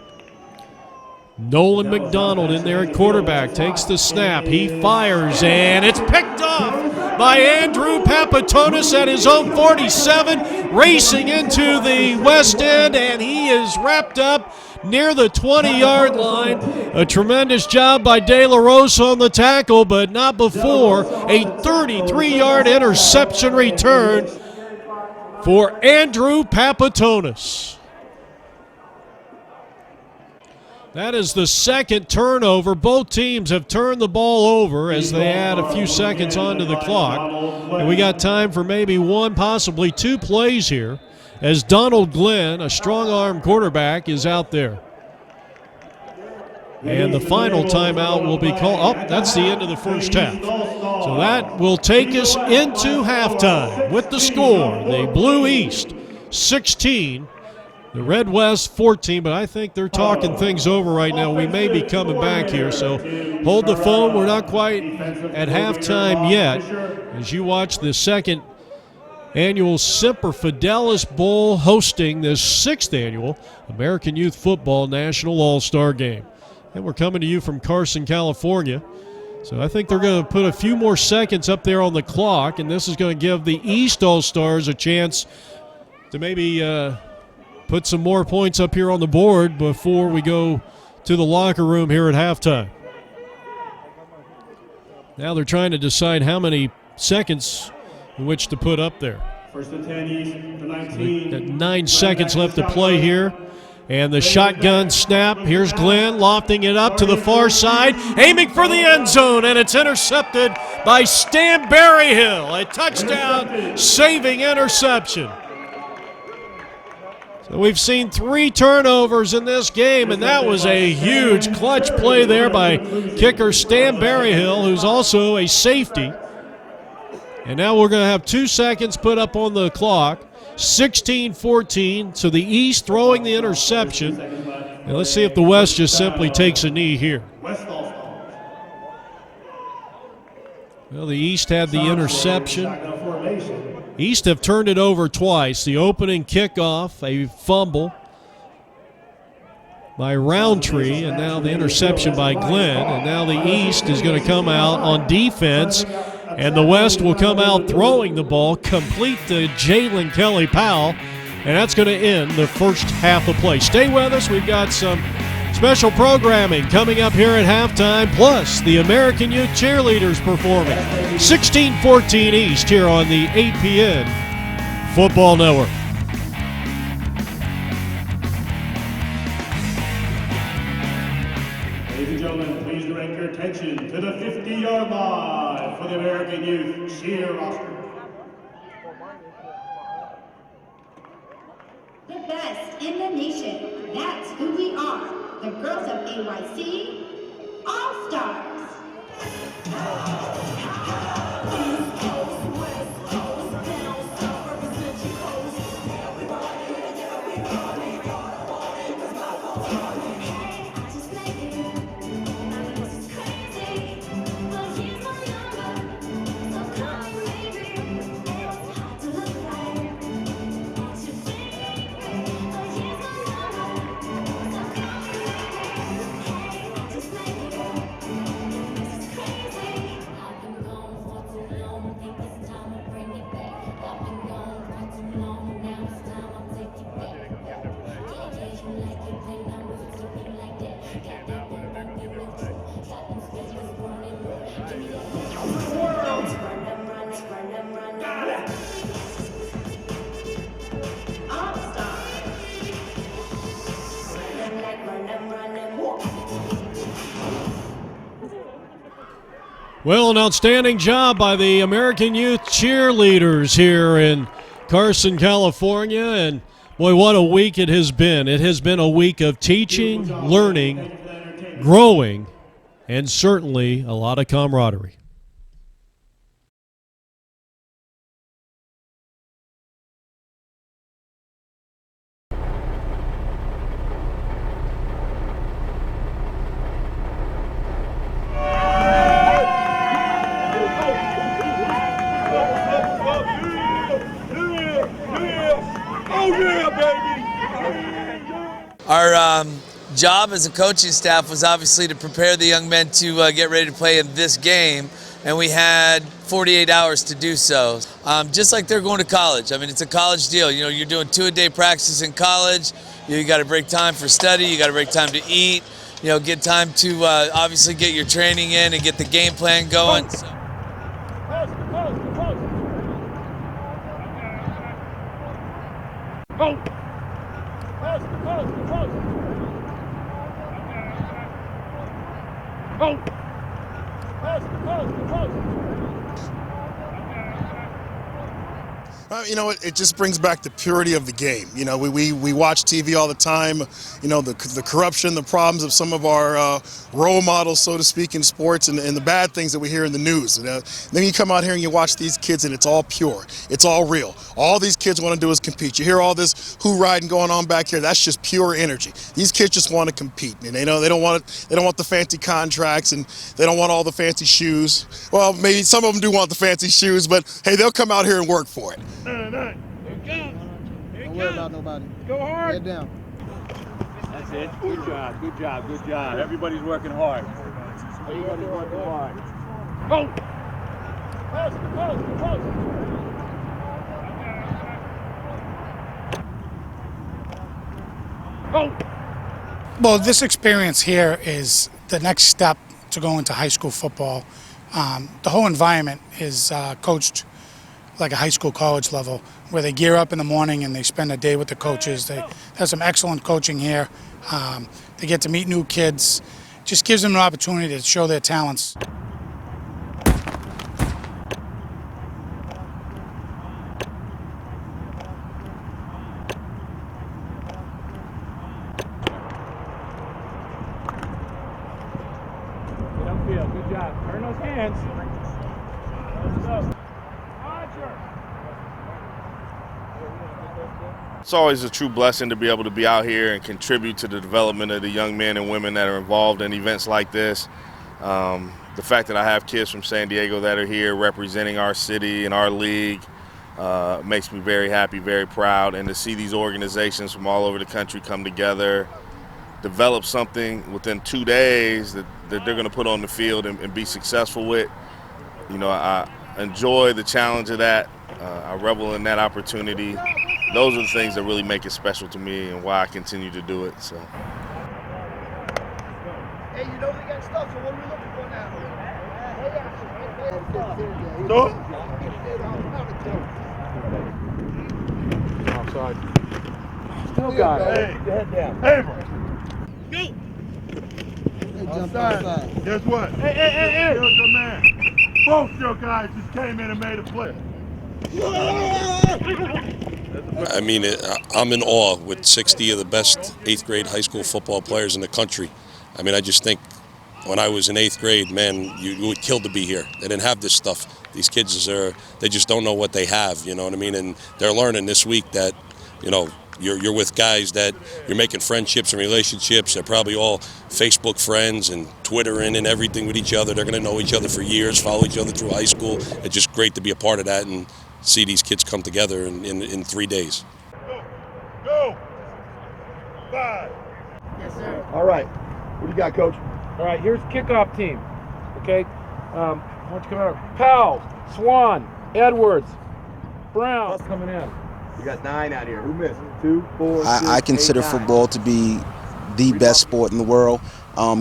Nolan McDonald in there at quarterback, takes the snap, he fires, and it's picked off by Andrew Papatonis at his own 47, racing into the west end, and he is wrapped up near the 20-yard line. A tremendous job by De La Rosa on the tackle, but not before a 33-yard interception return for Andrew Papatonis. That is the second turnover. Both teams have turned the ball over as they add a few seconds onto the clock. And we got time for maybe one, possibly two plays here as Donald Glenn, a strong-arm quarterback, is out there. And the final timeout will be called. Oh, that's the end of the first half. So that will take us into halftime with the score. The Blue East 16. The Red West 14, but I think they're talking things over right now. We may be coming back here, so hold the phone. We're not quite at halftime yet as you watch the second annual Semper Fidelis Bowl hosting this sixth annual American Youth Football National All-Star Game. And we're coming to you from Carson, California. So I think they're going to put a few more seconds up there on the clock, and this is going to give the East All-Stars a chance to maybe put some more points up here on the board before we go to the locker room here at halftime. Now they're trying to decide how many seconds in which to put up there.
First and 10 East, the 19.
9 seconds left to play here. And the shotgun snap. Here's Glenn lofting it up to the far side, aiming for the end zone, and it's intercepted by Stan Berryhill. A touchdown saving interception. We've seen 3 turnovers in this game, and that was a huge clutch play there by kicker Stan Berryhill, who's also a safety. And now we're going to have 2 seconds put up on the clock, 16-14, so the East throwing the interception. And let's see if the West just simply takes a knee here. Well, the East had the interception. East have turned it over twice. The opening kickoff, a fumble by Roundtree, and now the interception by Glenn. And now the East is going to come out on defense, and the West will come out throwing the ball, complete to Jalen Kelly Powell, and that's going to end the first half of play. Stay with us. We've got some special programming coming up here at halftime, plus the American Youth Cheerleaders performing. 16-14 East here on the APN Football Network.
Ladies and gentlemen, please direct your attention to the 50-yard line for the American Youth Cheer roster.
The best in the nation. That's who we are. The girls of AYC All-Stars.
Well, an outstanding job by the American Youth Cheerleaders here in Carson, California. And boy, what a week it has been. It has been a week of teaching, learning, growing, and certainly a lot of camaraderie.
Our job as a coaching staff was obviously to prepare the young men to get ready to play in this game, and we had 48 hours to do so. Just like they're going to college. I mean, it's a college deal. You know, you're doing 2-a-day practice in college. You got to break time for study. You got to break time to eat. You know, get time to obviously get your training in and get the game plan going.
You know, it just brings back the purity of the game. You know, we watch TV all the time. You know, the corruption, the problems of some of our role models, so to speak, in sports, and the bad things that we hear in the news. Then you come out here and you watch these kids, and it's all pure. It's all real. All these kids want to do is compete. You hear all this hoorah going on back here. That's just pure energy. These kids just want to compete, and they don't want the fancy contracts, and they don't want all the fancy shoes. Well, maybe some of them do want the fancy shoes, but hey, they'll come out here and work for it.
Here it comes. Don't worry about nobody. Go hard. Head down.
That's it. Good job. Good job. Good job. Everybody's working hard. Everybody's working hard. Go.
Well, this experience here is the next step to go into high school football. The whole environment is coached like a high school, college level, where they gear up in the morning and they spend a day with the coaches. They have some excellent coaching here. They get to meet new kids. Just gives them an opportunity to show their talents.
Get upfield. Good job. Turn those hands. Let's go.
It's always a true blessing to be able to be out here and contribute to the development of the young men and women that are involved in events like this. The fact that I have kids from San Diego that are here representing our city and our league makes me very happy, very proud. And to see these organizations from all over the country come together, develop something within 2 days that they're going to put on the field and be successful with. You know, I enjoy the challenge of that. I revel in that opportunity. Those are the things that really make it special to me and why I continue to do it. So.
Hey, you know they got stuff, so what are we looking for now?
Outside. Still got it.
Hey,
head down.
Hey, go! Hey, jump outside. Guess what? Hey. Here's the man. Both your guys just came in and made a play.
I mean, I'm in awe with 60 of the best 8th grade high school football players in the country. I mean, I just think when I was in 8th grade, man, you would kill to be here. They didn't have this stuff. These kids, they just don't know what they have, you know what I mean? And they're learning this week that, you know, you're with guys that you're making friendships and relationships. They're probably all Facebook friends and Twittering and everything with each other. They're going to know each other for years, follow each other through high school. It's just great to be a part of that and see these kids come together in 3 days.
Go! 5.
Yes, sir. All right. What do you got, Coach?
All right, here's kickoff team. Okay. Why don't you come out? Powell, Swan, Edwards, Brown. What's coming in?
We got 9 out here. Who missed? 2, 4, 6,
I consider
8, 9.
football to be the best sport in the world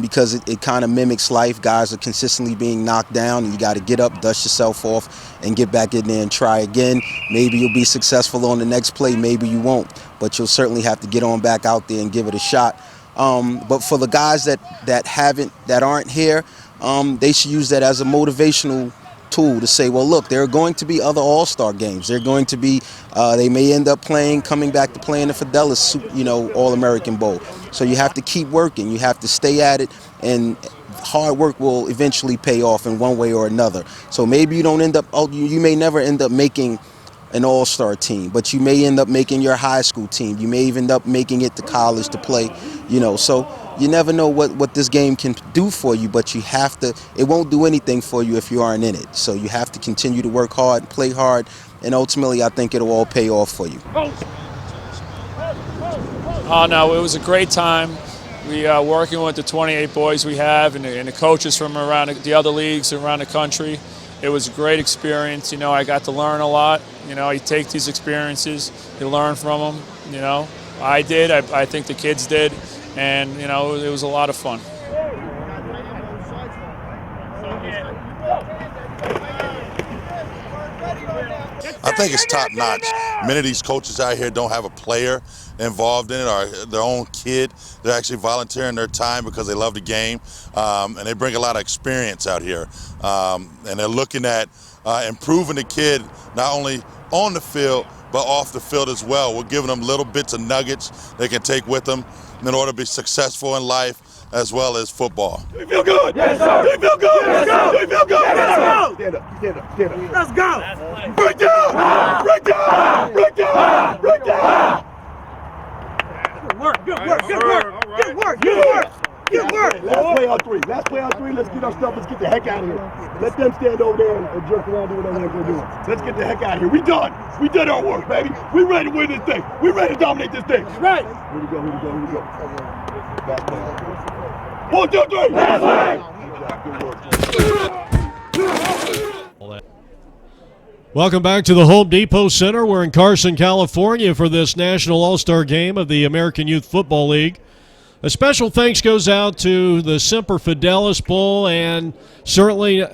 because it kind of mimics life. Guys are consistently being knocked down, and you got to get up, dust yourself off, and get back in there and try again. Maybe you'll be successful on the next play, maybe you won't, but you'll certainly have to get on back out there and give it a shot. But for the guys that aren't here, they should use that as a motivational tool to say, well, look, there are going to be other all-star games. They're going to be, they may end up coming back to play in the Fidelis, All-American Bowl. So you have to keep working. You have to stay at it, and hard work will eventually pay off in one way or another. So maybe you don't end up, you may never end up making an all-star team, but you may end up making your high school team. You may even end up making it to college to play, so you never know what this game can do for you, but you have to, it won't do anything for you if you aren't in it. So you have to continue to work hard, play hard, and ultimately I think it'll all pay off for you.
Oh, no, it was a great time. We are working with the 28 boys we have and the coaches from around the other leagues around the country. It was a great experience. You know, I got to learn a lot. You know, you take these experiences, you learn from them. You know, I did. I think the kids did. And, you know, it was a lot of fun.
I think it's top notch. Many of these coaches out here don't have a player involved in it or their own kid. They're actually volunteering their time because they love the game, and they bring a lot of experience out here. And they're looking at improving the kid not only on the field but off the field as well. We're giving them little bits of nuggets they can take with them in order to be successful in life as well as football.
Do you feel good? Yes, sir. Do you feel good? Yes, sir. Do you feel good? Yes, sir. Stand up, stand up, stand up. Let's go. Break down! Break down! Break down! Break down! Good work, good work, good work, good work, good work. Good work. Last play on three. Last play on three. Let's get our stuff. Let's get the heck out of here. Let them stand over there and jerk around, do whatever they're doing. Let's get the heck out of here. We done. We did our work, baby. We ready to win this thing. We ready to dominate this thing. Right. Here we go. Here we go. Here we go. Last play. 1, 2, 3.
Welcome back to the Home Depot Center. We're in Carson, California for this National All-Star Game of the American Youth Football League. A special thanks goes out to the Semper Fidelis Bowl, and certainly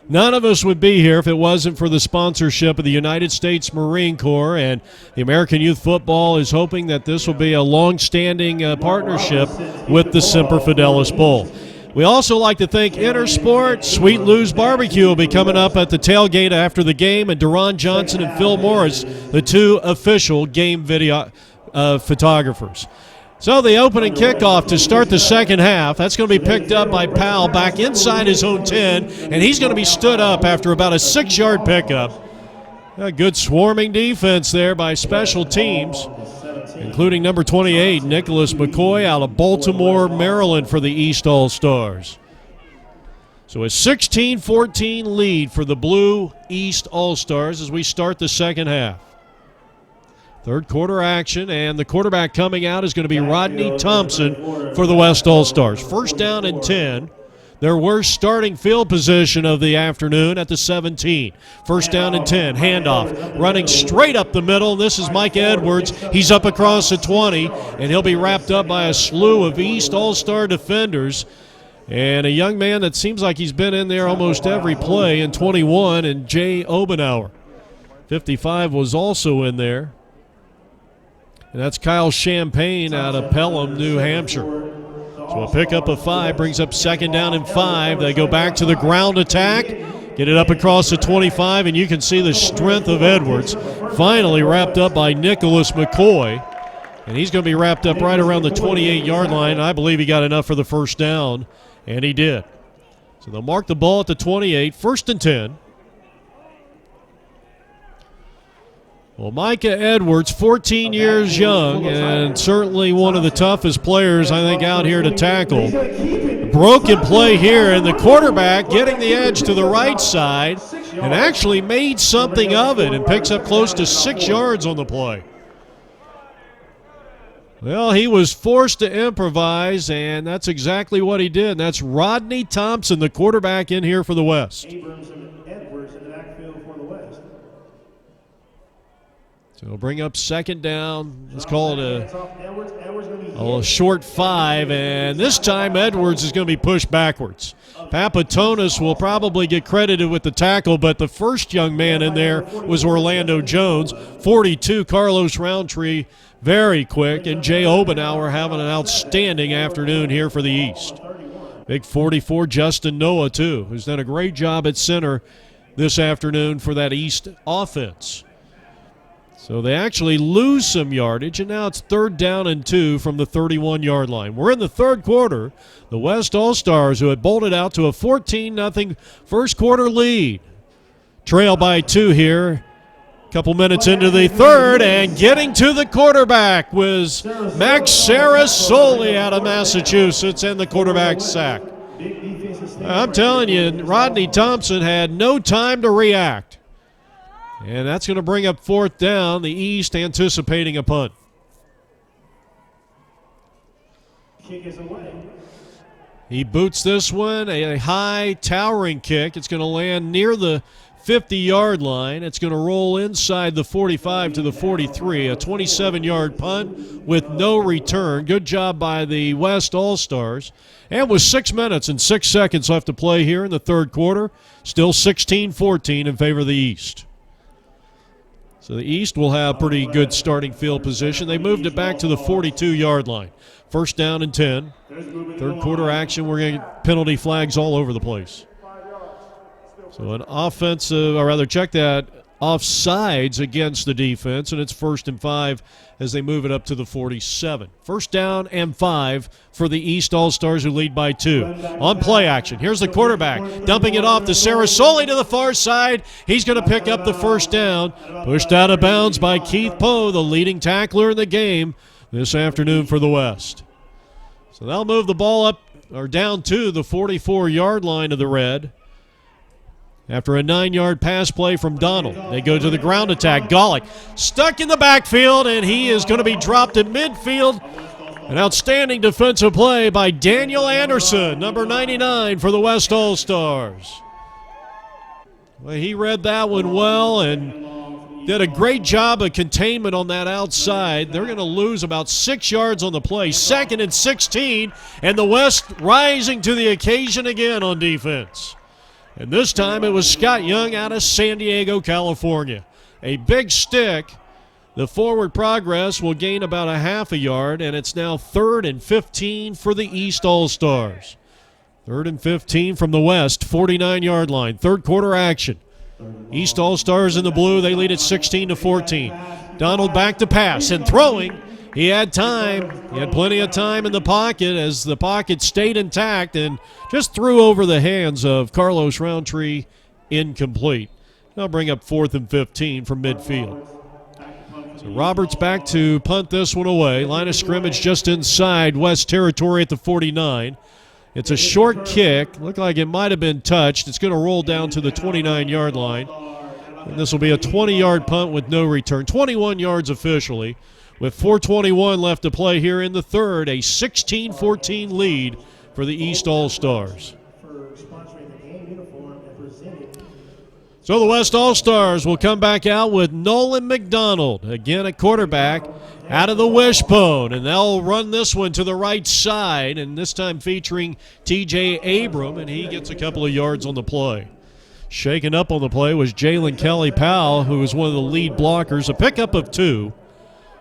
none of us would be here if it wasn't for the sponsorship of the United States Marine Corps, and the American Youth Football is hoping that this will be a long-standing partnership with the Semper Fidelis Bowl. We also like to thank Intersport. Sweet Lou's Barbecue will be coming up at the tailgate after the game, and Deron Johnson and Phil Morris, the two official game video photographers. So the opening kickoff to start the second half, that's going to be picked up by Powell back inside his own 10, and he's going to be stood up after about a 6-yard pickup. A good swarming defense there by special teams, including number 28, Nicholas McCoy out of Baltimore, Maryland for the East All-Stars. So a 16-14 lead for the Blue East All-Stars as we start the second half. Third quarter action, and the quarterback coming out is going to be Rodney Thompson for the West All-Stars. First down and 10. Their worst starting field position of the afternoon at the 17. First down and 10. Handoff. Running straight up the middle. This is Mike Edwards. He's up across the 20, and he'll be wrapped up by a slew of East All-Star defenders. And a young man that seems like he's been in there almost every play in 21, and Jay Obenauer. 55 was also in there. And that's Kyle Champagne out of Pelham, New Hampshire. So a pickup of 5 brings up second down and 5. They go back to the ground attack, get it up across the 25, and you can see the strength of Edwards. Finally wrapped up by Nicholas McCoy. And he's going to be wrapped up right around the 28-yard line. I believe he got enough for the first down, and he did. So they'll mark the ball at the 28, first and 10. Well, Micah Edwards, 14 years young, and certainly one of the toughest players, I think, out here to tackle. Broken play here, and the quarterback getting the edge to the right side and actually made something of it and picks up close to 6 yards on the play. Well, he was forced to improvise, and that's exactly what he did. And that's Rodney Thompson, the quarterback in here for the West. So we'll bring up second down. Let's call it a short 5, and this time Edwards is going to be pushed backwards. Papatonis will probably get credited with the tackle, but the first young man in there was Orlando Jones. 42, Carlos Roundtree, very quick, and Jay Obenauer having an outstanding afternoon here for the East. Big 44, Justin Noah, too, who's done a great job at center this afternoon for that East offense. So they actually lose some yardage, and now it's third down and 2 from the 31-yard line. We're in the third quarter. The West All-Stars, who had bolted out to a 14-0 first quarter lead, trail by 2 here. A couple minutes into the third, and getting to the quarterback was Max Sarasoli out of Massachusetts, and the quarterback sack. I'm telling you, Rodney Thompson had no time to react. And that's going to bring up fourth down, the East anticipating a punt. He boots this one, a high towering kick. It's going to land near the 50-yard line. It's going to roll inside the 45 to the 43, a 27-yard punt with no return. Good job by the West All-Stars. And with 6 minutes and 6 seconds left to play here in the third quarter, still 16-14 in favor of the East. So the East will have pretty good starting field position. They moved it back to the 42-yard line. First down and 10. Third quarter action, we're going to get penalty flags all over the place. So an offensive, or rather check that, offsides against the defense, and it's 1st and 5 as they move it up to the 47. First down and 5 for the East All-Stars, who lead by 2. On play action, here's the quarterback, dumping it off to Sarasoli to the far side. He's going to pick up the first down. Pushed out of bounds by Keith Poe, the leading tackler in the game this afternoon for the West. So they'll move the ball up, or down to the 44-yard line of the Red. After a 9-yard pass play from Donald, they go to the ground attack. Golick stuck in the backfield, and he is going to be dropped in midfield. An outstanding defensive play by Daniel Anderson, number 99 for the West All-Stars. Well, he read that one well and did a great job of containment on that outside. They're going to lose about 6 yards on the play. 2nd and 16, and the West rising to the occasion again on defense. And this time it was Scott Young out of San Diego, California. A big stick. The forward progress will gain about a half a yard, and it's now 3rd and 15 for the East All-Stars. 3rd and 15 from the West, 49-yard line. Third quarter action. East All-Stars in the blue, they lead at 16-14. Donald back to pass and throwing. He had time. He had plenty of time in the pocket as the pocket stayed intact and just threw over the hands of Carlos Roundtree, incomplete. They'll bring up 4th and 15 from midfield. So Roberts back to punt this one away. Line of scrimmage just inside West territory at the 49. It's a short kick. Looked like it might have been touched. It's going to roll down to the 29-yard line. And this will be a 20-yard punt with no return. 21 yards officially. With 4:21 left to play here in the third, a 16-14 lead for the East All-Stars. So the West All-Stars will come back out with Nolan McDonald, again at quarterback, out of the wishbone, and they'll run this one to the right side, and this time featuring T.J. Abram, and he gets a couple of yards on the play. Shaken up on the play was Jalen Kelly-Powell, who was one of the lead blockers, a pickup of 2.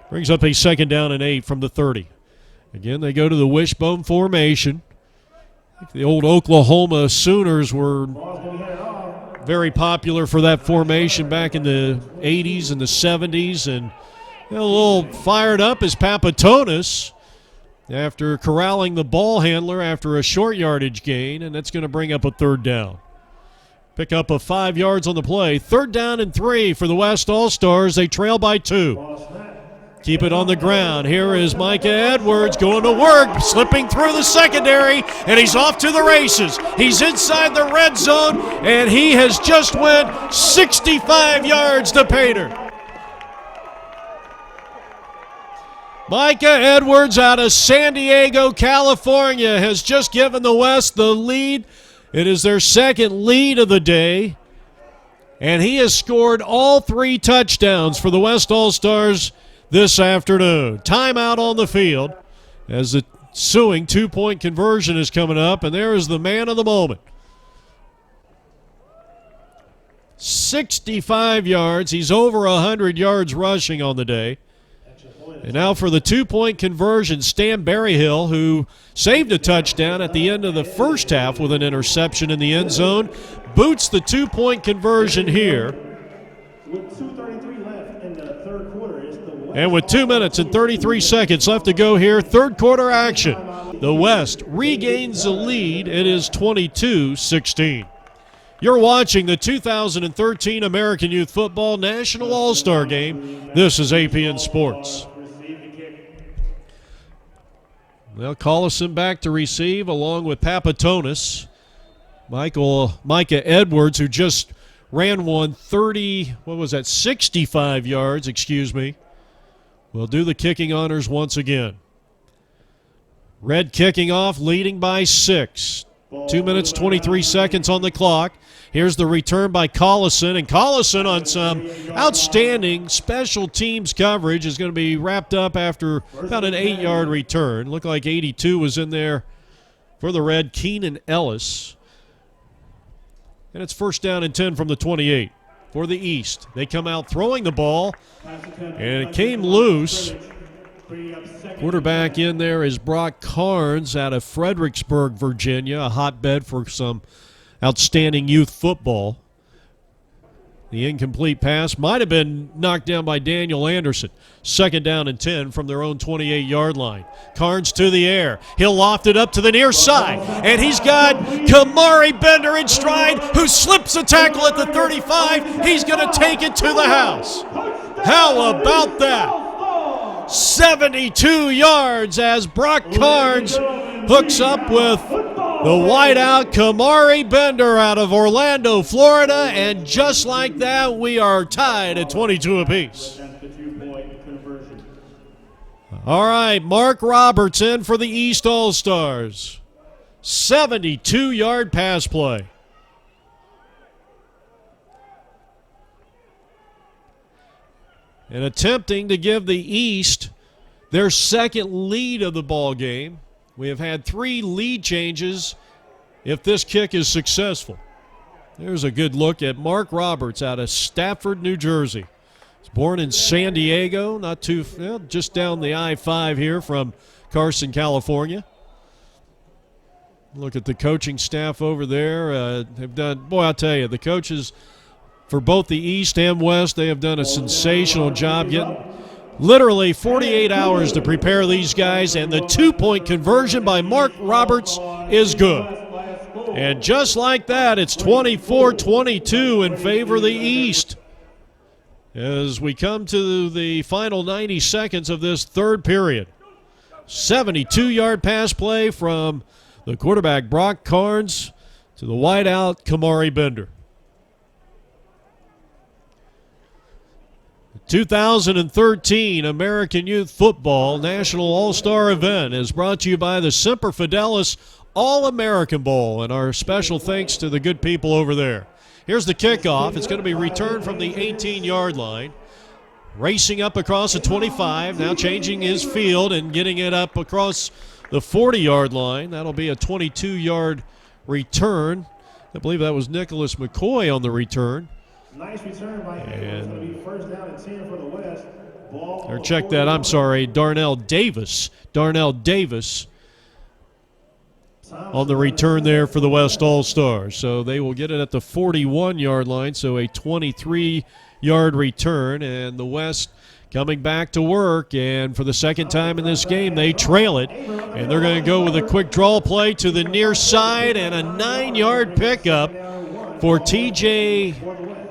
Brings up a 2nd down and 8 from the 30. Again, they go to the wishbone formation. I think the old Oklahoma Sooners were very popular for that formation back in the 80s and the 70s. And a little fired up is Papatonis after corralling the ball handler after a short yardage gain, and that's going to bring up a 3rd down. Pick up of 5 yards on the play. 3rd down and 3 for the West All-Stars. They trail by 2. Keep it on the ground. Here is Micah Edwards going to work, slipping through the secondary, and he's off to the races. He's inside the red zone, and he has just went 65 yards to Pater. Micah Edwards out of San Diego, California, has just given the West the lead. It is their 2nd lead of the day, and he has scored all 3 touchdowns for the West All-Stars this afternoon. Timeout on the field as the ensuing 2-point conversion is coming up, and there is the man of the moment. 65 yards. He's over 100 yards rushing on the day. And now for the 2-point conversion, Stan Berryhill, who saved a touchdown at the end of the first half with an interception in the end zone, boots the 2-point conversion here.
With 2:33 left in the third quarter, it's the West.
And with 2 minutes and 33 seconds left to go here, third quarter action. The West regains the lead. It is 22-16. You're watching the 2013 American Youth Football National All-Star Game. This is APN Sports. Well, Collison back to receive along with Papatonis. Micah Edwards, who just ran one 65 yards, will do the kicking honors once again. Red kicking off, leading by 6. 2 minutes, 23 seconds on the clock. Here's the return by Collison, and Collison on some outstanding special teams coverage is going to be wrapped up after about an 8-yard return. Looked like 82 was in there for the Red, Keenan Ellis. And it's first down and 10 from the 28 for the East. They come out throwing the ball, and it came loose. Quarterback in there is Brock Carnes out of Fredericksburg, Virginia, a hotbed for some outstanding youth football. The incomplete pass might have been knocked down by Daniel Anderson. Second down and 10 from their own 28-yard line. Carnes to the air. He'll loft it up to the near side. And he's got Kamari Bender in stride, who slips a tackle at the 35. He's going to take it to the house. How about that? 72 yards as Brock Carnes hooks up with the wideout Kamari Bender out of Orlando, Florida, and just like that, we are tied at 22 apiece. All right, Mark Roberts in for the East All-Stars. 72-yard pass play. And attempting to give the East their second lead of the ball game. We have had 3 lead changes if this kick is successful. There's a good look at Mark Roberts out of Stafford, New Jersey. He's born in San Diego, not too, well, just down the I-5 here from Carson, California. Look at the coaching staff over there. They've done, boy, I'll tell you, the coaches for both the East and West, they have done a sensational job getting literally 48 hours to prepare these guys, and the 2-point conversion by Mark Roberts is good. And just like that, it's 24-22 in favor of the East as we come to the final 90 seconds of this third period. 72-yard pass play from the quarterback Brock Carnes to the wideout Kamari Bender. 2013 American Youth Football National All-Star Event is brought to you by the Semper Fidelis All-American Bowl, and our special thanks to the good people over there. Here's the kickoff. It's going to be returned from the 18-yard line. Racing up across the 25, now changing his field and getting it up across the 40-yard line. That'll be a 22-yard return. I believe that was Nicholas McCoy on the return.
Nice return by him. It's going to be first down and 10 for the West.
Or check that, I'm sorry, Darnell Davis. Darnell Davis on the return there for the West All-Stars. So they will get it at the 41-yard line, so a 23-yard return. And the West coming back to work, and for the second time in this game, they trail it. And they're going to go with a quick draw play to the near side and a 9-yard pickup for T.J.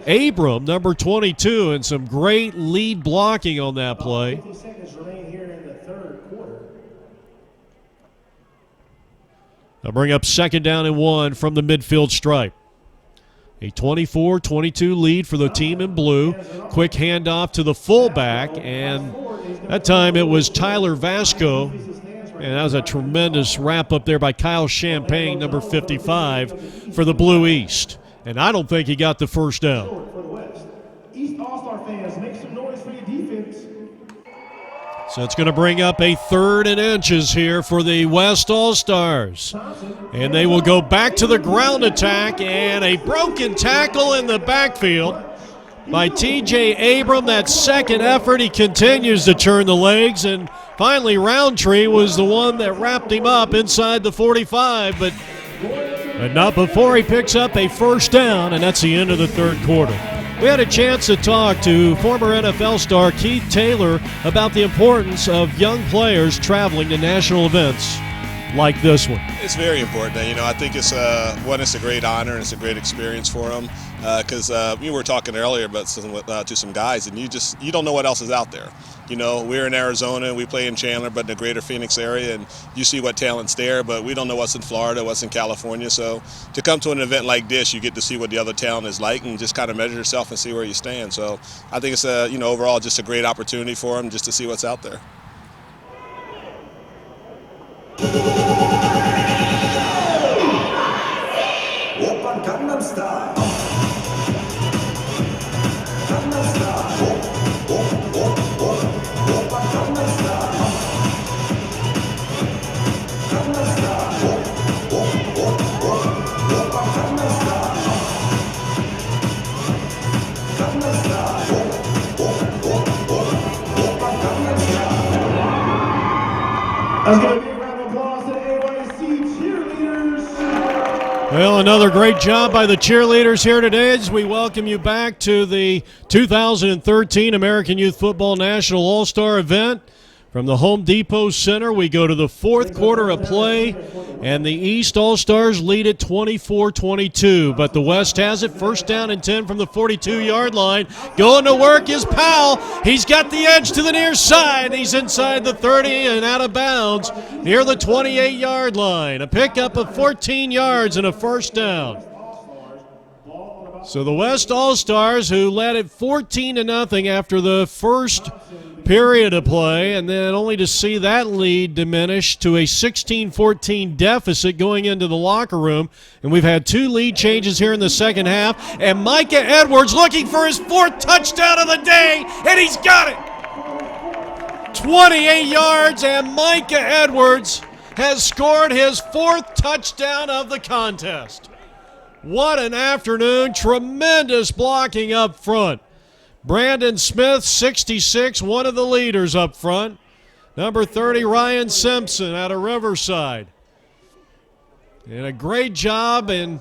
Abram, number 22, and some great lead blocking on that play.
50 seconds remain here in the third quarter.
They'll bring up second down and 1 from the midfield stripe. A 24-22 lead for the team in blue. Quick handoff to the fullback, and that time it was Tyler Vasco. And that was a tremendous wrap up there by Kyle Champagne, number 55, for the Blue East. And I don't think he got the first down.
For the West. East All-Star fans, make some noise for your defense.
So it's going to bring up a 3rd and inches here for the West All-Stars. And they will go back to the ground attack, and a broken tackle in the backfield by T.J. Abram. That second effort, he continues to turn the legs, and finally Roundtree was the one that wrapped him up inside the 45, but not before he picks up a first down, and that's the end of the third quarter. We had a chance to talk to former NFL star Keith Taylor about the importance of young players traveling to national events like this one.
It's very important. I think it's it's a great honor and it's a great experience for them because we were talking earlier about to some guys, and you don't know what else is out there. We're in Arizona, we play in Chandler, but in the greater Phoenix area, and you see what talent's there, but we don't know what's in Florida, what's in California. So to come to an event like this, you get to see what the other talent is like and just kind of measure yourself and see where you stand. So I think it's overall just a great opportunity for them just to see what's out there.
Let's give a big round of applause to the AYC cheerleaders.
Well, another great job by the cheerleaders here today as we welcome you back to the 2013 American Youth Football National All-Star event. From the Home Depot Center, we go to the fourth quarter of play, and the East All-Stars lead at 24-22. But the West has it, first down and 10 from the 42-yard line. Going to work is Powell. He's got the edge to the near side. He's inside the 30 and out of bounds near the 28-yard line. A pickup of 14 yards and a first down. So the West All-Stars, who led it 14-0 after the first period of play, and then only to see that lead diminish to a 16-14 deficit going into the locker room. And we've had two lead changes here in the second half, and Micah Edwards looking for his fourth touchdown of the day, and he's got it. 28 yards, and Micah Edwards has scored his fourth touchdown of the contest. What an afternoon. Tremendous blocking up front. Brandon Smith, 66, one of the leaders up front. Number 30, Ryan Simpson out of Riverside. And a great job in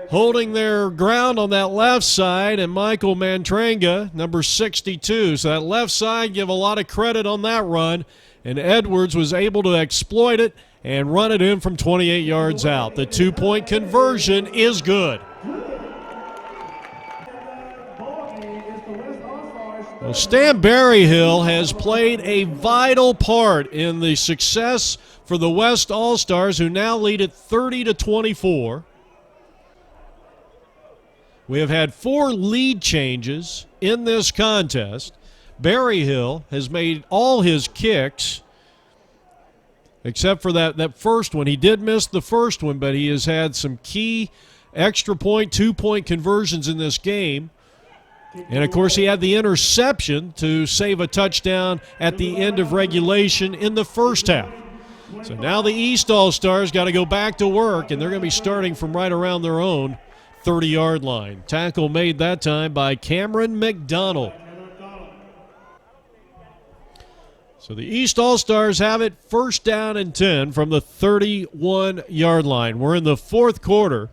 holding their ground on that left side. And Michael Mantranga, number 62. So that left side, give a lot of credit on that run. And Edwards was able to exploit it and run it in from 28 yards out. The two-point conversion is good. Well, Stan Berryhill has played a vital part in the success for the West All-Stars, who now lead at 30-24. We have had 4 lead changes in this contest. Berryhill has made all his kicks, except for that first one. He did miss the first one, but he has had some key extra point, 2-point conversions in this game. And, of course, he had the interception to save a touchdown at the end of regulation in the first half. So now the East All-Stars got to go back to work, and they're going to be starting from right around their own 30-yard line. Tackle made that time by Cameron McDonald. So the East All-Stars have it first down and 10 from the 31-yard line. We're in the fourth quarter.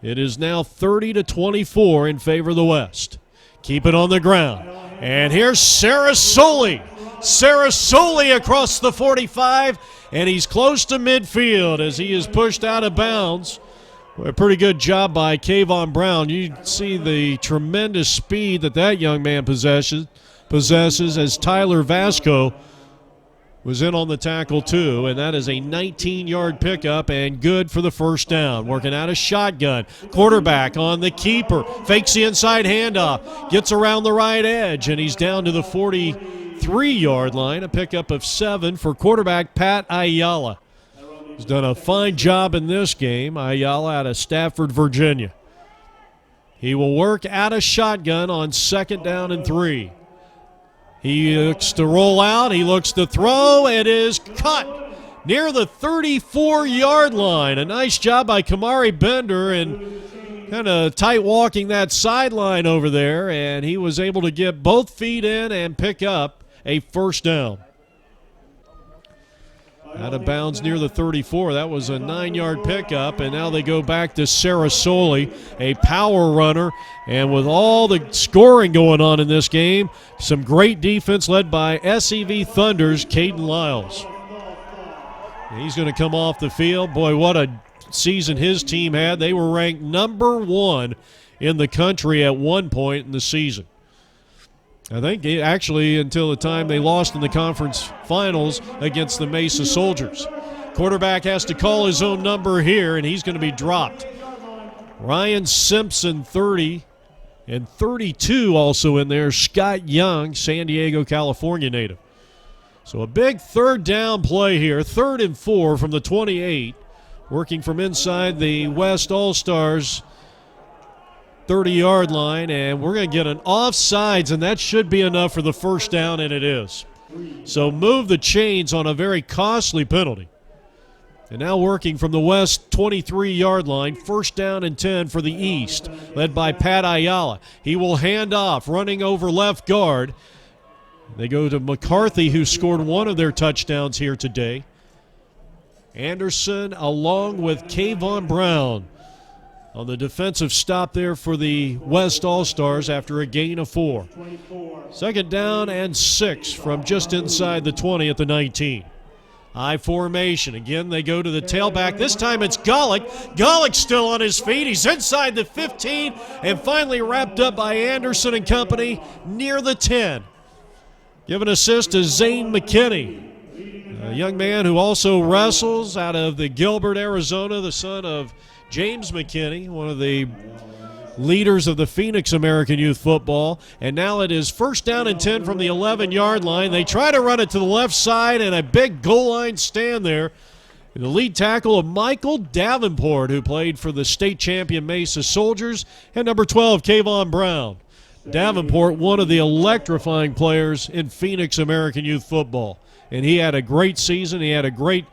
It is now 30-24 in favor of the West. Keep it on the ground. And here's Sarasoli. Sarasoli across the 45, and he's close to midfield as he is pushed out of bounds. A pretty good job by Kayvon Brown. You see the tremendous speed that young man possesses as Tyler Vasco was in on the tackle too, and that is a 19-yard pickup and good for the first down. Working out a shotgun. Quarterback on the keeper. Fakes the inside handoff. Gets around the right edge, and he's down to the 43-yard line. A pickup of 7 for quarterback Pat Ayala. He's done a fine job in this game. Ayala out of Stafford, Virginia. He will work out a shotgun on second down and 3. He looks to roll out. He looks to throw. It is cut near the 34-yard line. A nice job by Kamari Bender and kind of tight walking that sideline over there, and he was able to get both feet in and pick up a first down. Out of bounds near the 34. That was a 9-yard pickup, and now they go back to Sarasoli, a power runner. And with all the scoring going on in this game, some great defense led by SEV Thunder's Caden Lyles. And he's going to come off the field. Boy, what a season his team had. They were ranked number 1 in the country at one point in the season. I think actually until the time they lost in the conference finals against the Mesa Soldiers. Quarterback has to call his own number here, and he's going to be dropped. Ryan Simpson, 30, and 32 also in there. Scott Young, San Diego, California native. So a big third down play here, 3rd and 4 from the 28, working from inside the West All-Stars 30-yard line, and we're going to get an offsides, and that should be enough for the first down, and it is. So move the chains on a very costly penalty. And now working from the West 23-yard line, first down and 10 for the East, led by Pat Ayala. He will hand off, running over left guard. They go to McCarthy, who scored one of their touchdowns here today. Anderson along with Kayvon Brown on the defensive stop there for the West All-Stars after a gain of 4. Second down and 6 from just inside the 20 at the 19. I formation. Again, they go to the tailback. This time it's Golick. Golick's still on his feet. He's inside the 15 and finally wrapped up by Anderson and company near the 10. Give an assist to Zane McKinney, a young man who also wrestles out of the Gilbert, Arizona, the son of James McKinney, one of the leaders of the Phoenix American Youth Football. And now it is first down and 10 from the 11-yard line. They try to run it to the left side, and a big goal line stand there. The lead tackle of Michael Davenport, who played for the state champion Mesa Soldiers, and number 12, Kayvon Brown. Davenport, one of the electrifying players in Phoenix American Youth Football. And he had a great season. He had a great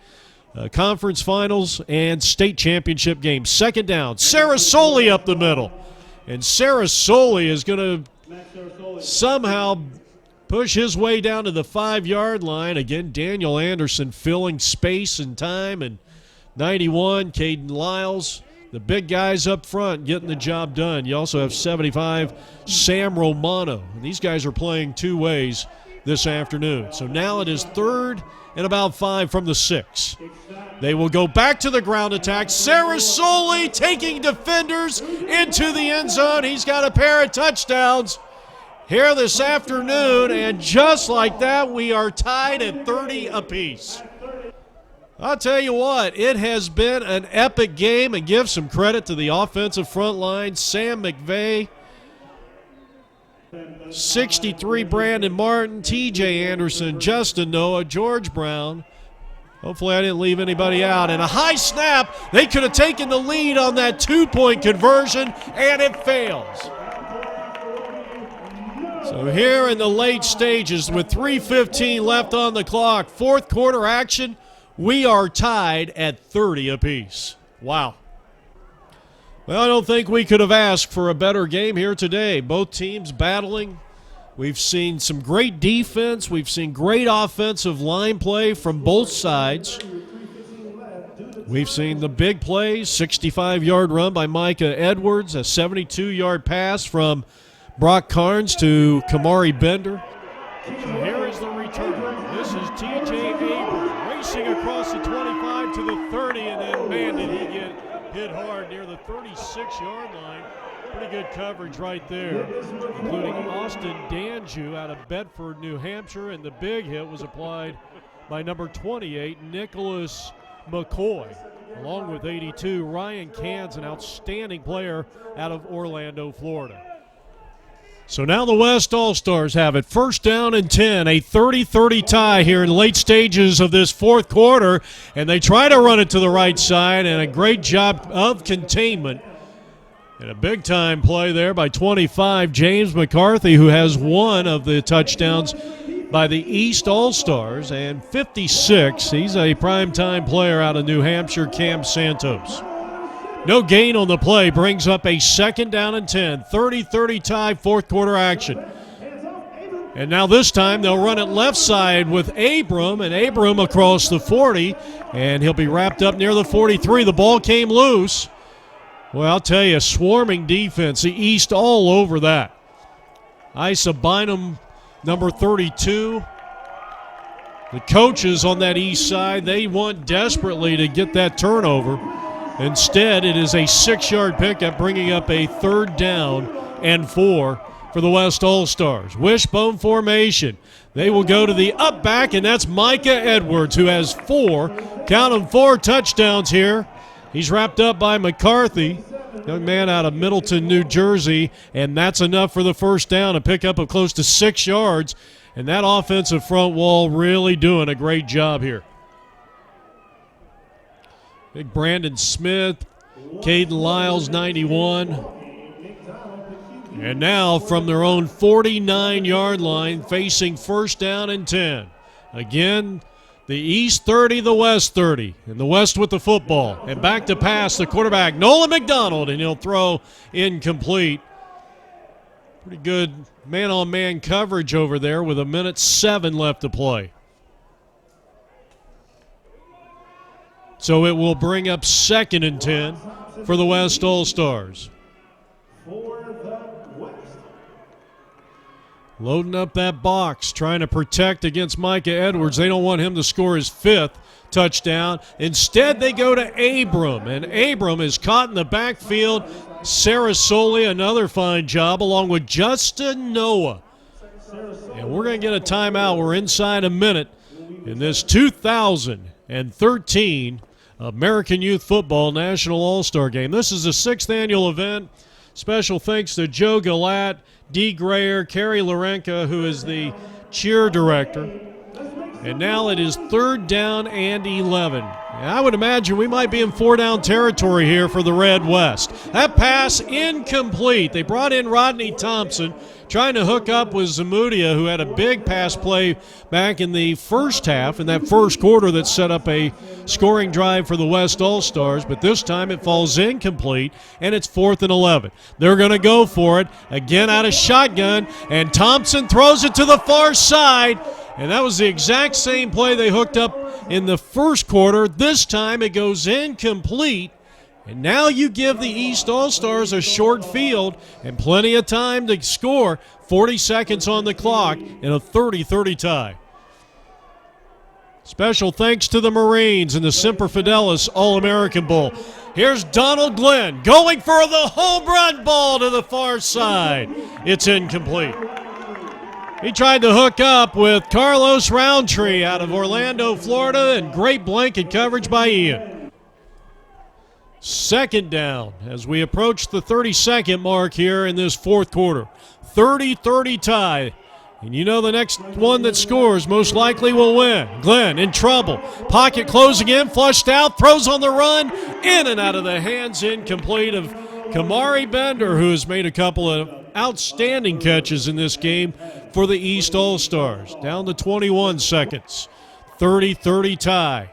conference finals and state championship game. Second down, Sarasoli up the middle. And Sarasoli is going to somehow push his way down to the 5-yard line. Again, Daniel Anderson filling space and time. And 91, Caden Lyles, the big guys up front getting the job done. You also have 75, Sam Romano. And these guys are playing two ways this afternoon. So now it is third and about 5 from the 6. They will go back to the ground attack. Sarasoli taking defenders into the end zone. He's got a pair of touchdowns here this afternoon, and just like that, we are tied at 30 apiece. I'll tell you what, it has been an epic game, and give some credit to the offensive front line. Sam McVeigh, 63, Brandon Martin, TJ Anderson, Justin Noah, George Brown. Hopefully I didn't leave anybody out. And a high snap. They could have taken the lead on that 2-point conversion, and it fails. So here in the late stages with 3:15 left on the clock, fourth quarter action, we are tied at 30 apiece. Wow. Well, I don't think we could have asked for a better game here today. Both teams battling. We've seen some great defense. We've seen great offensive line play from both sides. We've seen the big plays, 65-yard run by Micah Edwards, a 72-yard pass from Brock Carnes to Kamari Bender. So here is the return. This is T.J. Abrams racing across the 25 to the 30, and then, man, did he get hit hard near the 36-yard line. Pretty good coverage right there, including Austin Danju out of Bedford, New Hampshire, and the big hit was applied by number 28, Nicholas McCoy, along with 82, Ryan Cans, an outstanding player out of Orlando, Florida. So now the West All-Stars have it. First down and 10, a 30-30 tie here in late stages of this fourth quarter, and they try to run it to the right side, and a great job of containment. And a big-time play there by 25, James McCarthy, who has one of the touchdowns by the East All-Stars, and 56, he's a prime-time player out of New Hampshire, Cam Santos. No gain on the play, brings up a second down and 10, 30-30 tie, fourth quarter action. And now this time they'll run it left side with Abram, and Abram across the 40, and he'll be wrapped up near the 43. The ball came loose. Well, I'll tell you, swarming defense, the East all over that. Isa Bynum, number 32. The coaches on that East side, they want desperately to get that turnover. Instead, it is a 6-yard pickup, bringing up a third down and 4 for the West All-Stars. Wishbone formation. They will go to the up back, and that's Micah Edwards, who has 4 touchdowns here. He's wrapped up by McCarthy, young man out of Middleton, New Jersey, and that's enough for the first down, a pickup of close to 6 yards. And that offensive front wall really doing a great job here. Big Brandon Smith, Caden Lyles, 91. And now from their own 49-yard line, facing first down and 10. Again, the East 30, the West 30, and the West with the football. And back to pass, the quarterback, Nolan McDonald, and he'll throw incomplete. Pretty good man-on-man coverage over there with 1:07 left to play. So it will bring up 2nd and 10 for the West All-Stars. Loading up that box, trying to protect against Micah Edwards. They don't want him to score his 5th touchdown. Instead, they go to Abram, and Abram is caught in the backfield. Sarasoli, another fine job, along with Justin Noah. And we're going to get a timeout. We're inside a minute in this 2013 American Youth Football National All-Star Game. This is the 6th annual event. Special thanks to Joe Galat, Dee Grayer, Carrie Lorenka, who is the cheer director. And now it is 3rd down and 11. And I would imagine we might be in 4-down territory here for the Red West. That pass incomplete. They brought in Rodney Thompson, trying to hook up with Zamudia, who had a big pass play back in the first half, in that first quarter, that set up a scoring drive for the West All-Stars. But this time it falls incomplete, and it's 4th and 11. They're going to go for it, again out of shotgun, and Thompson throws it to the far side. And that was the exact same play they hooked up in the first quarter. This time it goes incomplete. And now you give the East All-Stars a short field and plenty of time to score. 40 seconds on the clock in a 30-30 tie. Special thanks to the Marines and the Semper Fidelis All-American Bowl. Here's Donald Glenn going for the home run ball to the far side. It's incomplete. He tried to hook up with Carlos Roundtree out of Orlando, Florida, and great blanket coverage by Ian. 2nd down as we approach the 30-second mark here in this 4th quarter. 30-30 tie. And you know the next one that scores most likely will win. Glenn in trouble. Pocket closing in, flushed out, throws on the run, in and out of the hands, incomplete, of Kamari Bender, who has made a couple of outstanding catches in this game for the East All-Stars. Down to 21 seconds. 30-30 tie.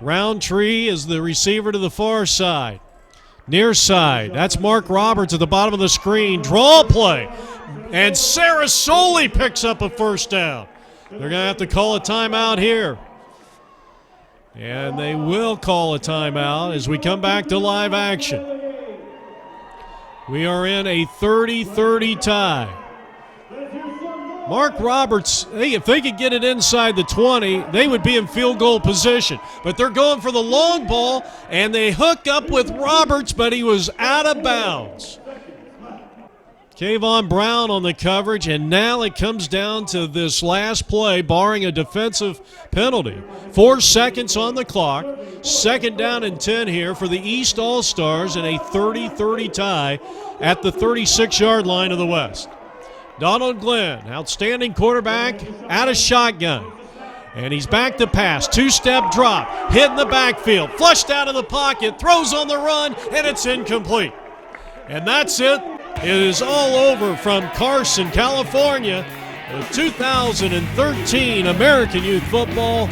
Roundtree is the receiver to the far side. Near side, that's Mark Roberts at the bottom of the screen. Draw play. And Sarasoli picks up a 1st down. They're going to have to call a timeout here. And they will call a timeout as we come back to live action. We are in a 30-30 tie. Mark Roberts, if they could get it inside the 20, they would be in field goal position. But they're going for the long ball, and they hook up with Roberts, but he was out of bounds. Kayvon Brown on the coverage, and now it comes down to this last play, barring a defensive penalty. 4 seconds on the clock. 2nd down and 10 here for the East All-Stars in a 30-30 tie at the 36-yard line of the West. Donald Glenn, outstanding quarterback, out of shotgun. And he's back to pass. 2-step drop, hit in the backfield, flushed out of the pocket, throws on the run, and it's incomplete. And that's it. It is all over from Carson, California. The 2013 American Youth Football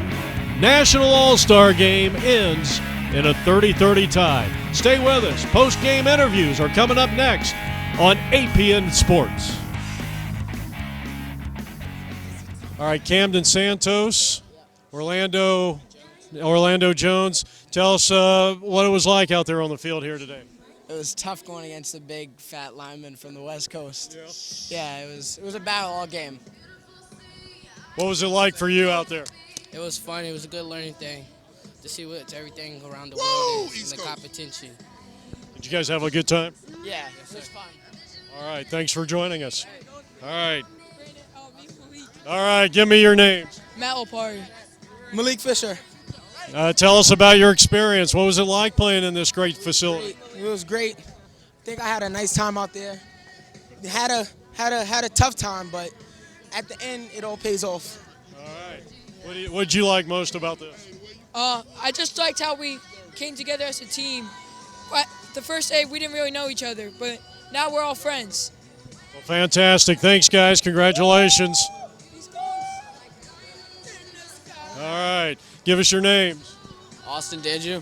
National All-Star Game ends in a 30-30 tie. Stay with us. Post-game interviews are coming up next on APN Sports. All right, Camden Santos, Orlando Jones. Tell us what it was like out there on the field here today.
It was tough going against a big, fat lineman from the West Coast. Yeah, it was a battle all game.
What was it like for you out there?
It was fun. It was a good learning thing to see what everything around the world is and the competition.
Did you guys have a good time?
Yeah, it was fun.
All right, thanks for joining us. All right. All right, give me your names.
Matt Opari. Malik Fisher.
Tell us about your experience. What was it like playing in this great facility?
It was great. I think I had a nice time out there. Had a tough time, but at the end, it all pays off.
All right. What did you like most about this?
I just liked how we came together as a team. The first day, we didn't really know each other, but now we're all friends.
Well, fantastic. Thanks, guys. Congratulations. All right. Give us your names.
Austin Deju.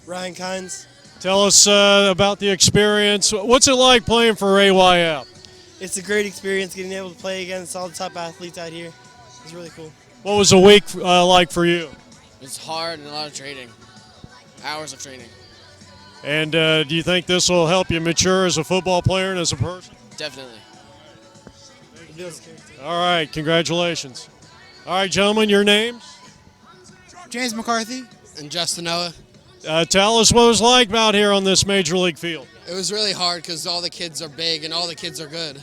Ryan Kynes.
Tell us about the experience. What's it like playing for AYF?
It's a great experience getting able to play against all the top athletes out here. It's really cool.
What was the week like for you?
It's hard and a lot of training.
Hours of training.
And do you think this will help you mature as a football player and as a person?
Definitely.
All right, congratulations. All right, gentlemen, your names?
James McCarthy.
And Justin Noah.
Tell us what it was like out here on this major league field.
It was really hard because all the kids are big and all the kids are good.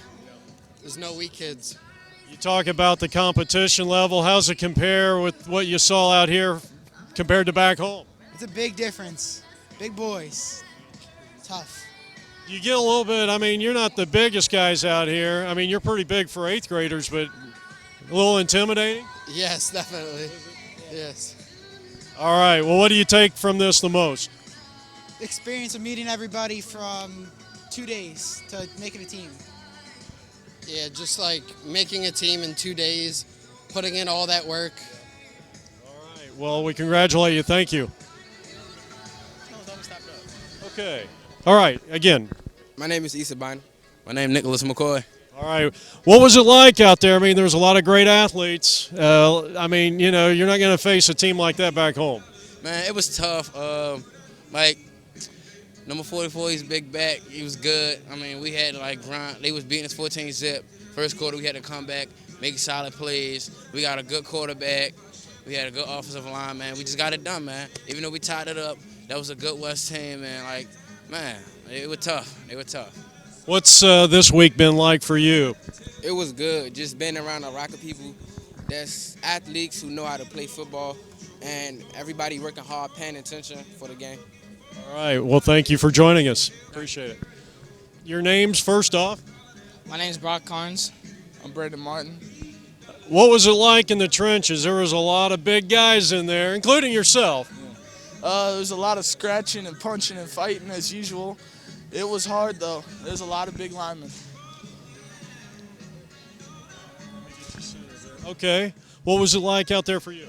There's no weak kids.
You talk about the competition level. How's it compare with what you saw out here compared to back home?
It's a big difference. Big boys. Tough.
You get a little bit, I mean, you're not the biggest guys out here. I mean, you're pretty big for 8th graders, but a little intimidating?
Yes, definitely. Yes.
All right, well, what do you take from this the most?
The experience of meeting everybody from 2 days to making a team.
Yeah, just like making a team in 2 days, putting in all that work.
Well, we congratulate you. Thank you. Okay. All right, again.
My name is Issa Bynum. My name is Nicholas McCoy.
All right. What was it like out there? I mean, there's a lot of great athletes. I mean, you know, you're not going to face a team like that back home.
Man, it was tough. Like, number 44, he's big back. He was good. I mean, we had to, like, grind. They was beating us 14-zip. First quarter, we had to come back, make solid plays. We got a good quarterback. We had a good offensive line, man. We just got it done, man. Even though we tied it up, that was a good West team, man. Like, man, it was tough. They were tough.
What's this week been like for you?
It was good. Just being around a rock of people that's athletes who know how to play football, and everybody working hard, paying attention for the game.
All right. Well, thank you for joining us. Appreciate it. Your names first off?
My name's Brock Carnes. I'm Brandon Martin.
What was it like in the trenches? There was a lot of big guys in there, including yourself.
There was a lot of scratching and punching and fighting as usual. It was hard, though. There's a lot of big linemen.
Okay. What was it like out there for you?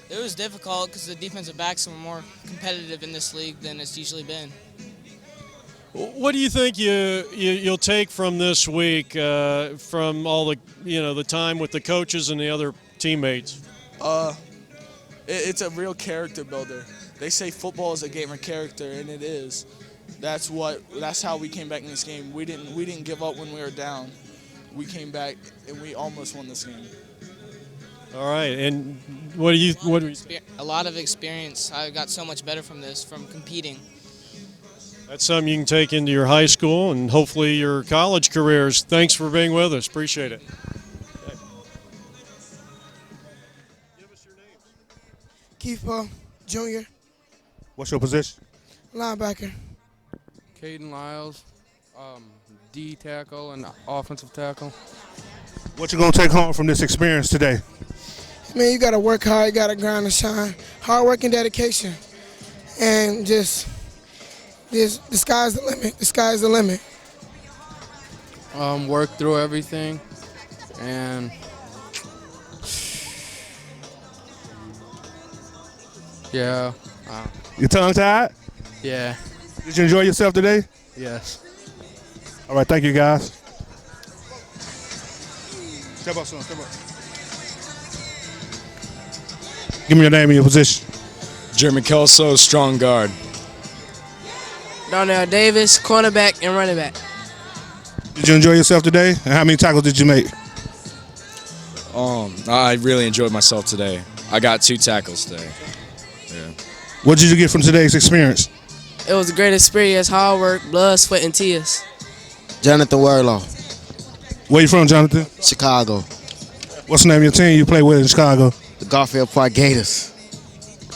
It was difficult because the defensive backs are more competitive in this league than it's usually been.
What do you think you'll take from this week, from all the time with the coaches and the other teammates?
It's a real character builder. They say football is a game of character, and it is. That's how we came back in this game. We didn't give up when we were down. We came back and we almost won this game.
All right, and
a lot of experience. I got so much better from this, from competing.
That's something you can take into your high school and hopefully your college careers. Thanks for being with us. Appreciate it.
Keith Paul, Jr.
What's your position?
Linebacker.
Caden Lyles, D tackle and offensive tackle.
What you gonna take home from this experience today?
Man, you gotta work hard, you gotta grind and shine. Hard work and dedication. And just the sky's the limit. The sky's the limit.
Work through everything and yeah.
You tongue tied?
Yeah.
Did you enjoy yourself today?
Yes.
All right, thank you guys. Step up, son. Step up. Give me your name and your position.
Jeremy Kelso, strong guard.
Darnell Davis, cornerback and running back.
Did you enjoy yourself today? And how many tackles did you make?
I really enjoyed myself today. I got 2 tackles today. Yeah.
What did you get from today's experience?
It was a great experience, hard work, blood, sweat, and tears.
Jonathan Werlow.
Where you from, Jonathan?
Chicago.
What's the name of your team you play with in Chicago?
The Garfield Park Gators.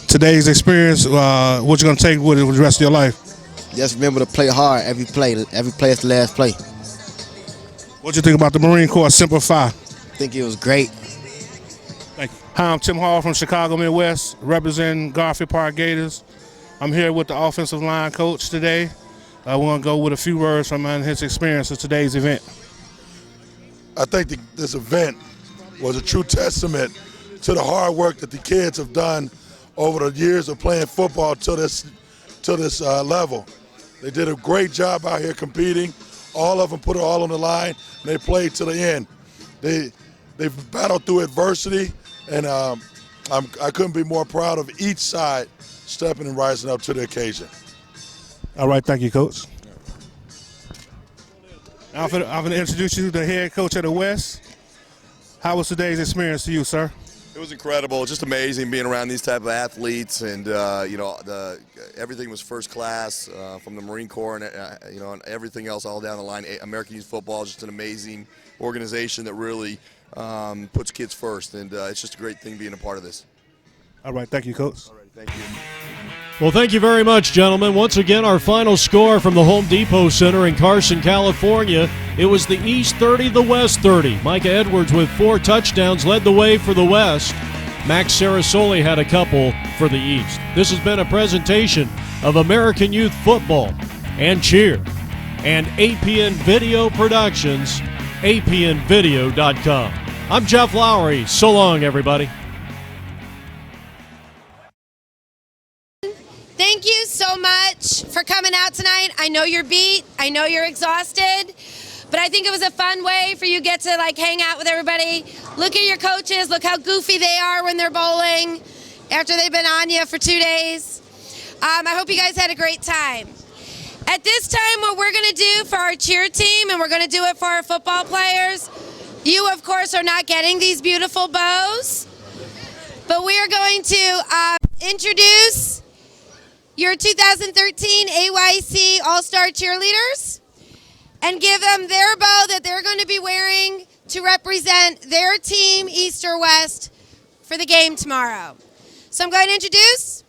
Today's experience, what you gonna take with it for the rest of your life?
Just remember to play hard every play is the last play.
What you think about the Marine Corps Simplify?
I think it was great.
Thank you. Hi, I'm Tim Hall from Chicago Midwest, representing Garfield Park Gators. I'm here with the offensive line coach today. I want to go with a few words from his experience of today's event.
I think this event was a true testament to the hard work that the kids have done over the years of playing football to this level. They did a great job out here competing. All of them put it all on the line, and they played to the end. They've battled through adversity, and I couldn't be more proud of each side stepping and rising up to the occasion.
All right, thank you, Coach. I'm going to introduce you to the head coach of the West. How was today's experience to you, sir?
It was incredible, just amazing being around these type of athletes, and everything was first class from the Marine Corps and and everything else all down the line. American Youth Football is just an amazing organization that really puts kids first, and it's just a great thing being a part of this.
All right, thank you, Coach.
All right, thank you.
Well, thank you very much, gentlemen. Once again, our final score from the Home Depot Center in Carson, California. It was the East 30, the West 30. Micah Edwards with 4 touchdowns led the way for the West. Max Sarasoli had a couple for the East. This has been a presentation of American Youth Football and Cheer and APN Video Productions, apnvideo.com. I'm Jeff Lowry. So long, everybody.
Thank you so much for coming out tonight. I know you're beat. I know you're exhausted. But I think it was a fun way for you to get to hang out with everybody. Look at your coaches. Look how goofy they are when they're bowling after they've been on you for 2 days. I hope you guys had a great time. At this time, what we're going to do for our cheer team, and we're going to do it for our football players, you, of course, are not getting these beautiful bows. But we are going to introduce your 2013 AYC All-Star Cheerleaders and give them their bow that they're going to be wearing to represent their team, East or West, for the game tomorrow. So I'm going to introduce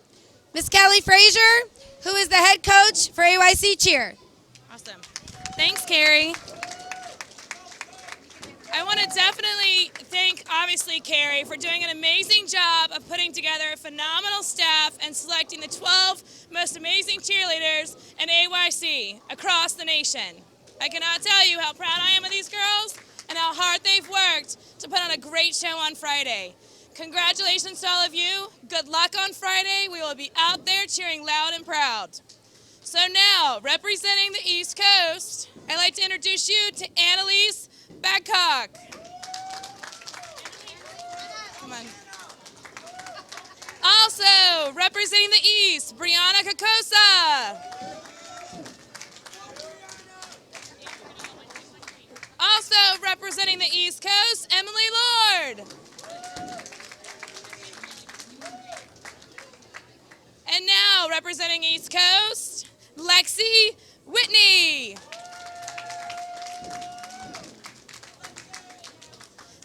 Miss Kelly Frazier, who is the head coach for AYC Cheer.
Awesome. Thanks, Carrie. I want to definitely thank, obviously, Carrie for doing an amazing job of putting together a phenomenal staff and selecting the 12 most amazing cheerleaders in AYC across the nation. I cannot tell you how proud I am of these girls and how hard they've worked to put on a great show on Friday. Congratulations to all of you. Good luck on Friday. We will be out there cheering loud and proud. So now, representing the East Coast, I'd like to introduce you to Annalise Babcock. Come on. Also, representing the East, Brianna Kokosa. Also representing the East Coast, Emily Lord. And now representing East Coast, Lexi Whitney.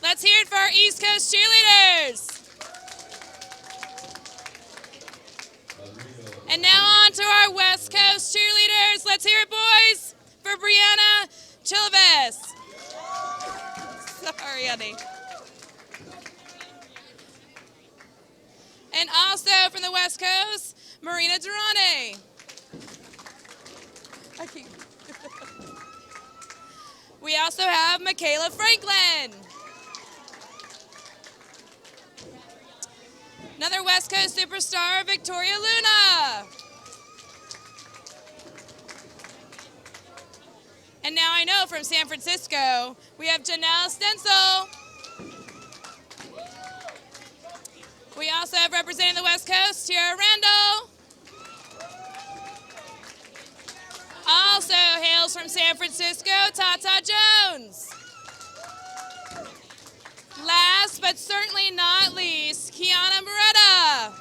Let's hear it for our East Coast cheerleaders. And now on to our West Coast cheerleaders. Let's hear it, boys, for Brianna Chilves. Sorry, honey. And also from the West Coast, Marina Durrani. We also have Michaela Franklin. Another West Coast superstar, Victoria Luna. And now I know from San Francisco, we have Janelle Stencil. We also have representing the West Coast, Tiara Randall. Also hails from San Francisco, Tata Jones. Last but certainly not least, Kiana Moretta.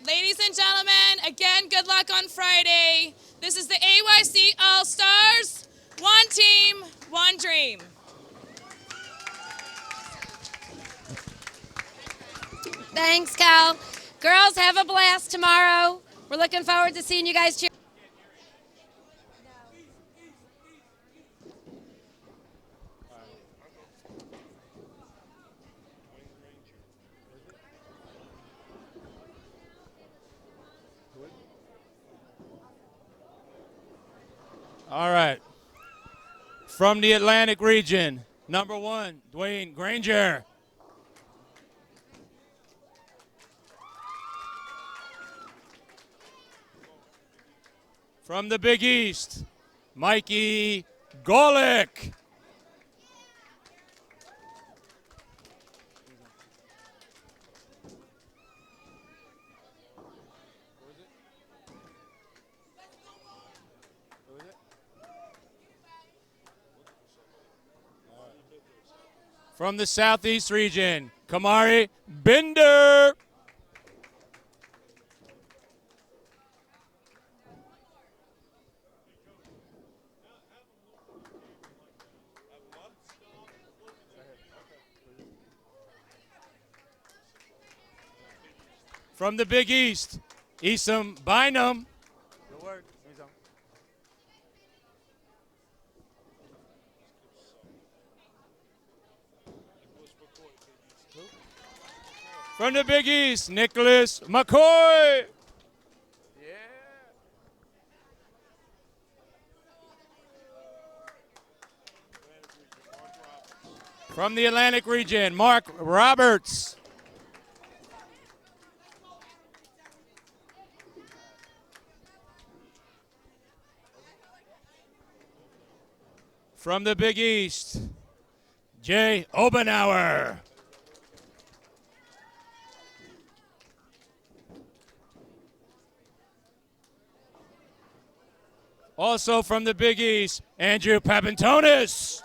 Ladies and gentlemen, again, good luck on Friday. This is the AYC All-Stars. One team, one dream.
Thanks, Cal. Girls, have a blast tomorrow. We're looking forward to seeing you guys cheer.
All right. From the Atlantic region, number 1, Dwayne Granger. From the Big East, Mikey Golick. From the Southeast region, Kamari Binder. From the Big East, Isam Bynum. From the Big East, Nicholas McCoy. From the Atlantic region, Mark Roberts. From the Big East, Jay Obenauer. Also from the Big East, Andrew Papantonis.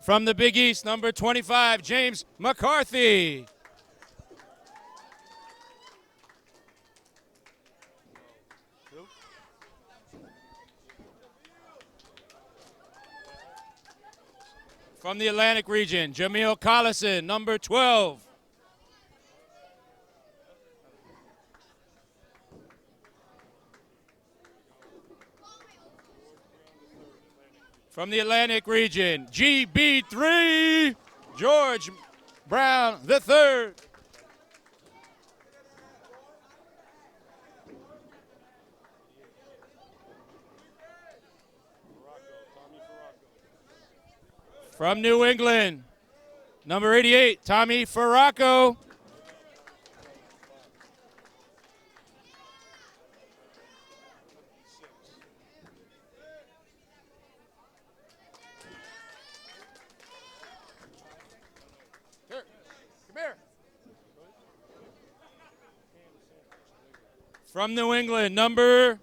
From the Big East, number 25, James McCarthy. From the Atlantic region, Jameel Collison, number 12. From the Atlantic region, GB3, George Brown III. From New England, number 88, Tommy Farraco. Here, come here. From New England, number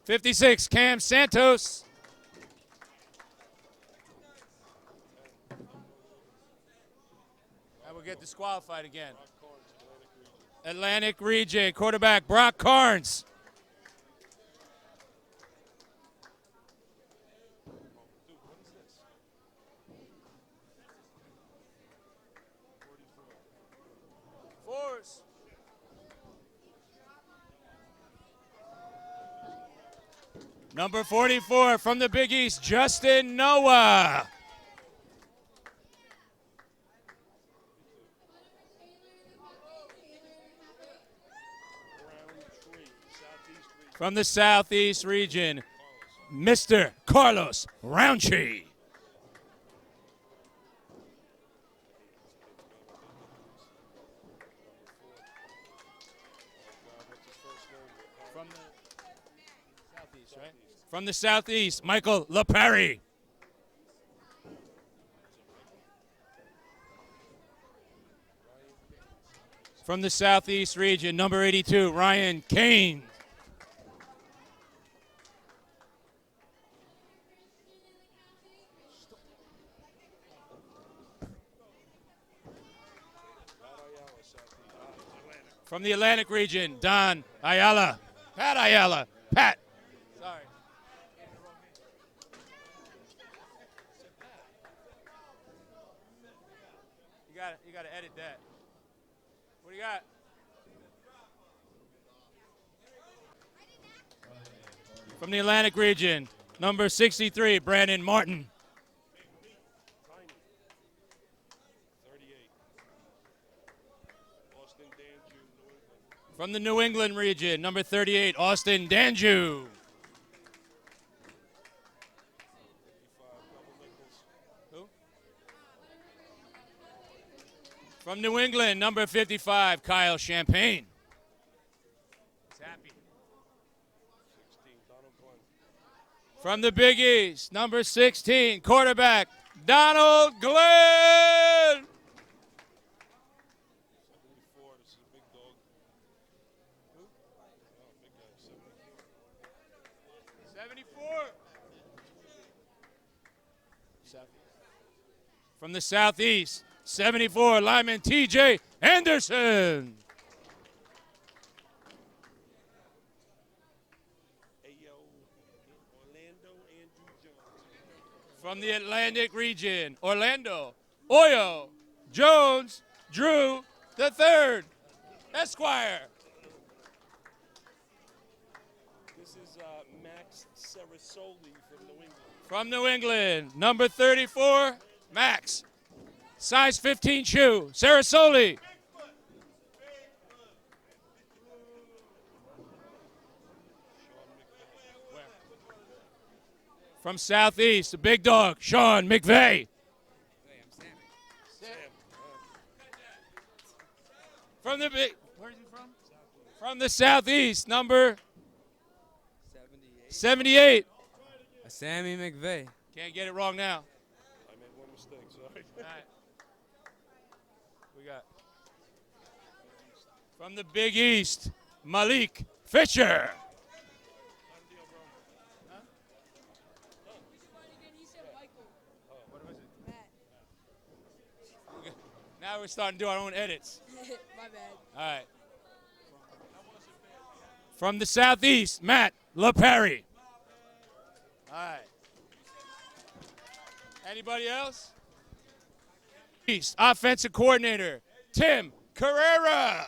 56, Cam Santos. Get disqualified again. Atlantic region, quarterback Brock Carnes. Fours. Number 44 from the Big East, Justin Noah. From the Southeast region, Mr. Carlos Roundtree. From the Southeast, right? From the Southeast, Michael LaPerry. From the Southeast region, number 82, Ryan Kane. From the Atlantic region, Don Ayala. Pat Ayala. Pat. Sorry. You got to edit that. What do you got? From the Atlantic region, number 63, Brandon Martin. From the New England region, number 38, Austin Danju. Who? From New England, number 55, Kyle Champagne. He's happy. From the Big East, number 16, quarterback, Donald Glenn. From the southeast, 74, lineman T.J. Anderson. From the Atlantic region, Orlando, Oyo, Jones, Drew III, Esquire.
This is Max Sarasoli from New England.
From New England, number 34, Max. Size 15 shoe, Sarasoli. From southeast, the big dog, Sean McVay. From the big, where is he from? From the southeast, number 78.
Sammy McVay.
Can't get it wrong now.
I made one mistake, sorry.
All right. We got from the Big East, Malik Fisher. Now we're starting to do our own edits.
My bad.
All right. From the southeast, Matt LaPerry. All right. Anybody else? East offensive coordinator, Tim Carrera.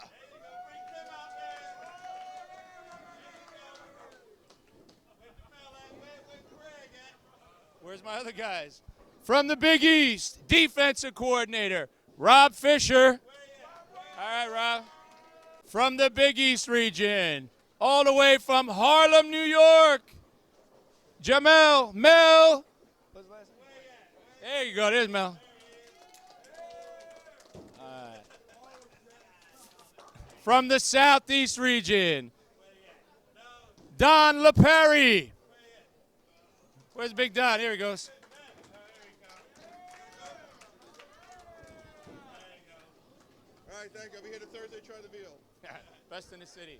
Where's my other guys? From the Big East, defensive coordinator, Rob Fisher. All right, Rob. From the Big East region, all the way from Harlem, New York, Jamel Mel. There you go. There's Mel. All right. From the Southeast region, Don LaPerry. Where's Big Don? Here he goes.
All right, thank you. I'll be here to Thursday, try the veal.
Best in the city.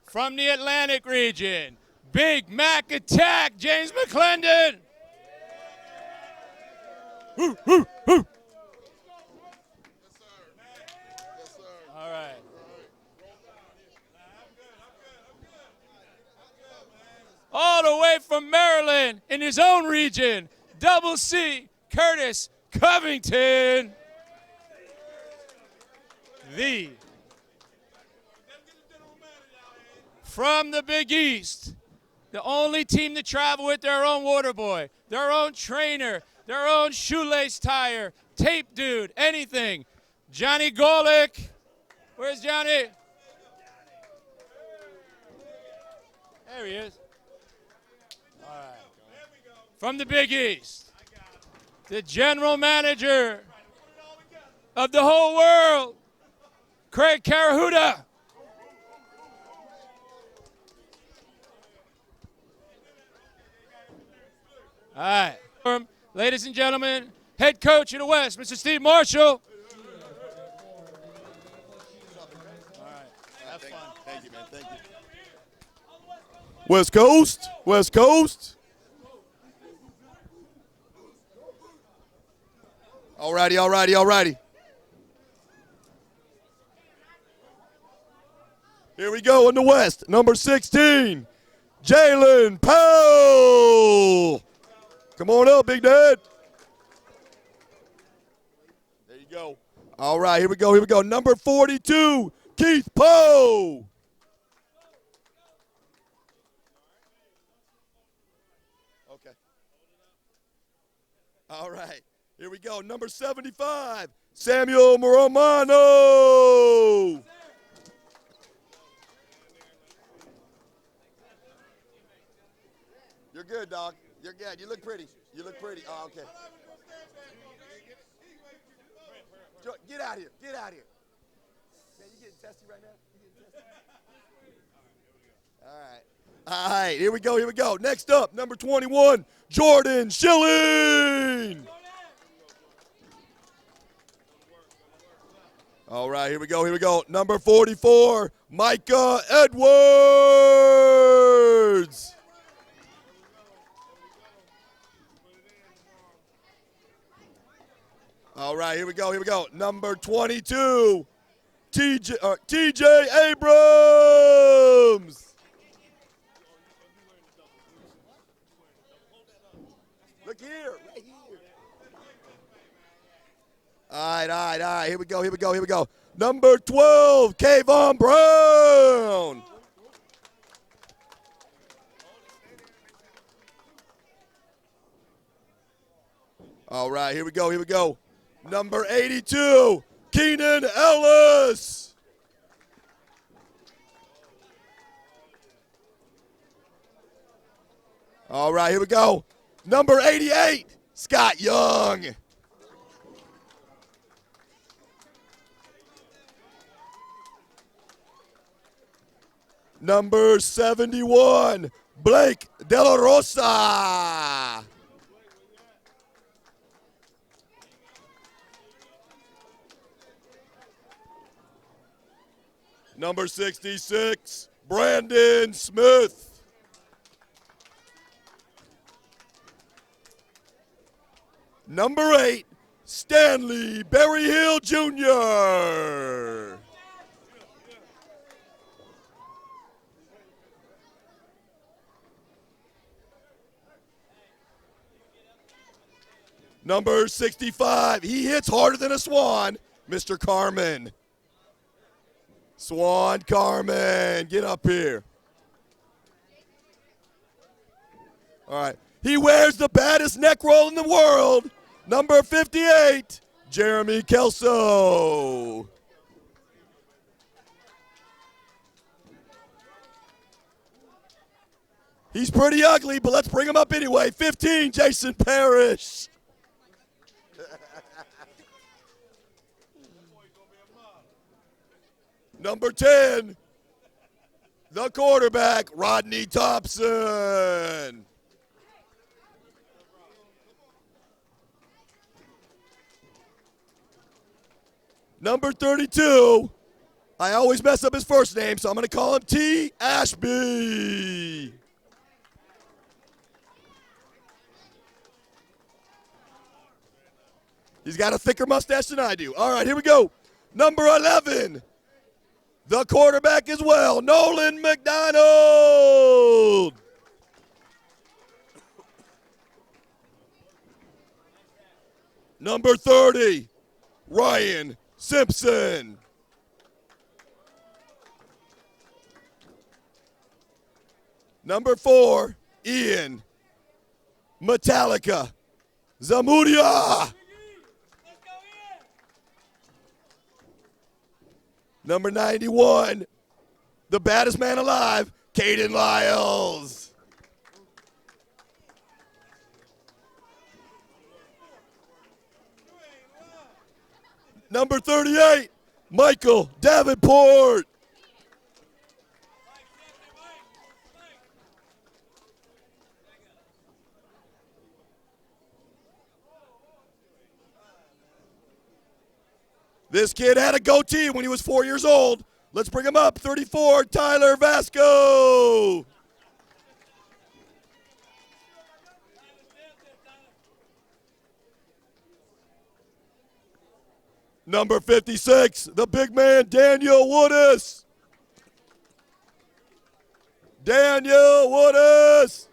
From the Atlantic region, Big Mac Attack, James McClendon. Woo, woo, woo. All right. All the way from Maryland, in his own region, Double C, Curtis Covington. From the Big East, the only team to travel with their own water boy, their own trainer, their own shoelace tire, tape dude, anything. Johnny Golick. Where's Johnny? There he is. All right. From the Big East, the general manager of the whole world, Craig Carahuda. All right. Ladies and gentlemen, head coach of the West, Mr. Steve Marshall.
Thank you, man. Thank you. West Coast. West Coast. All righty, all righty, all righty. Here we go in the West. Number 16, Jalen Powell. Come on up, Big Dad. There you go. All right, here we go, here we go. Number 42, Keith Poe. Okay. All right, here we go. Number 75, Samuel Romano. You're good, dog. You're good. You look pretty. You look pretty. Oh, okay. Get out here. Get out here. Man, you getting testy right now? You getting testy? All right. All right. Here we go. Here we go. Next up, number 21, Jordan Schilling. All right. Here we go. Here we go. Number 44, Micah Edwards. All right, here we go, here we go. Number 22, TJ Abrams. Look here, right here. All right, here we go, here we go, here we go. Number 12, Kayvon Brown. All right, here we go, here we go. Number 82, Keenan Ellis. All right, here we go. Number 88, Scott Young. Number 71, Blake De La Rosa. Number 66, Brandon Smith. Number 8, Stanley Berryhill Jr. Number 65, he hits harder than a swan, Mr. Carmen. Swan Carmen, get up here. All right. He wears the baddest neck roll in the world. Number 58, Jeremy Kelso. He's pretty ugly, but let's bring him up anyway. 15, Jason Parrish. Number 10, the quarterback, Rodney Thompson. Number 32, I always mess up his first name, so I'm going to call him T. Ashby. He's got a thicker mustache than I do. All right, here we go. Number 11, the quarterback as well, Nolan McDonald. Number 30, Ryan Simpson. Number 4, Ian Metallica Zamudia. Number 91, the baddest man alive, Caden Lyles. Number 38, Michael Davenport. This kid had a goatee when he was 4 years old. Let's bring him up. 34, Tyler Vasco. Number 56, the big man, Daniel Woodis. Daniel Woodis.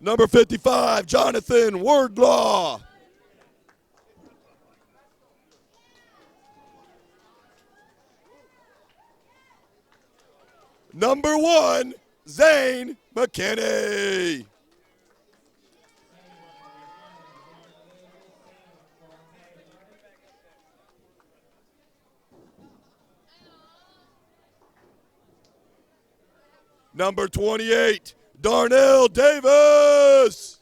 Number 55, Jonathan Wordlaw. Number 1, Zane McKinney. Number 28, Darnell Davis.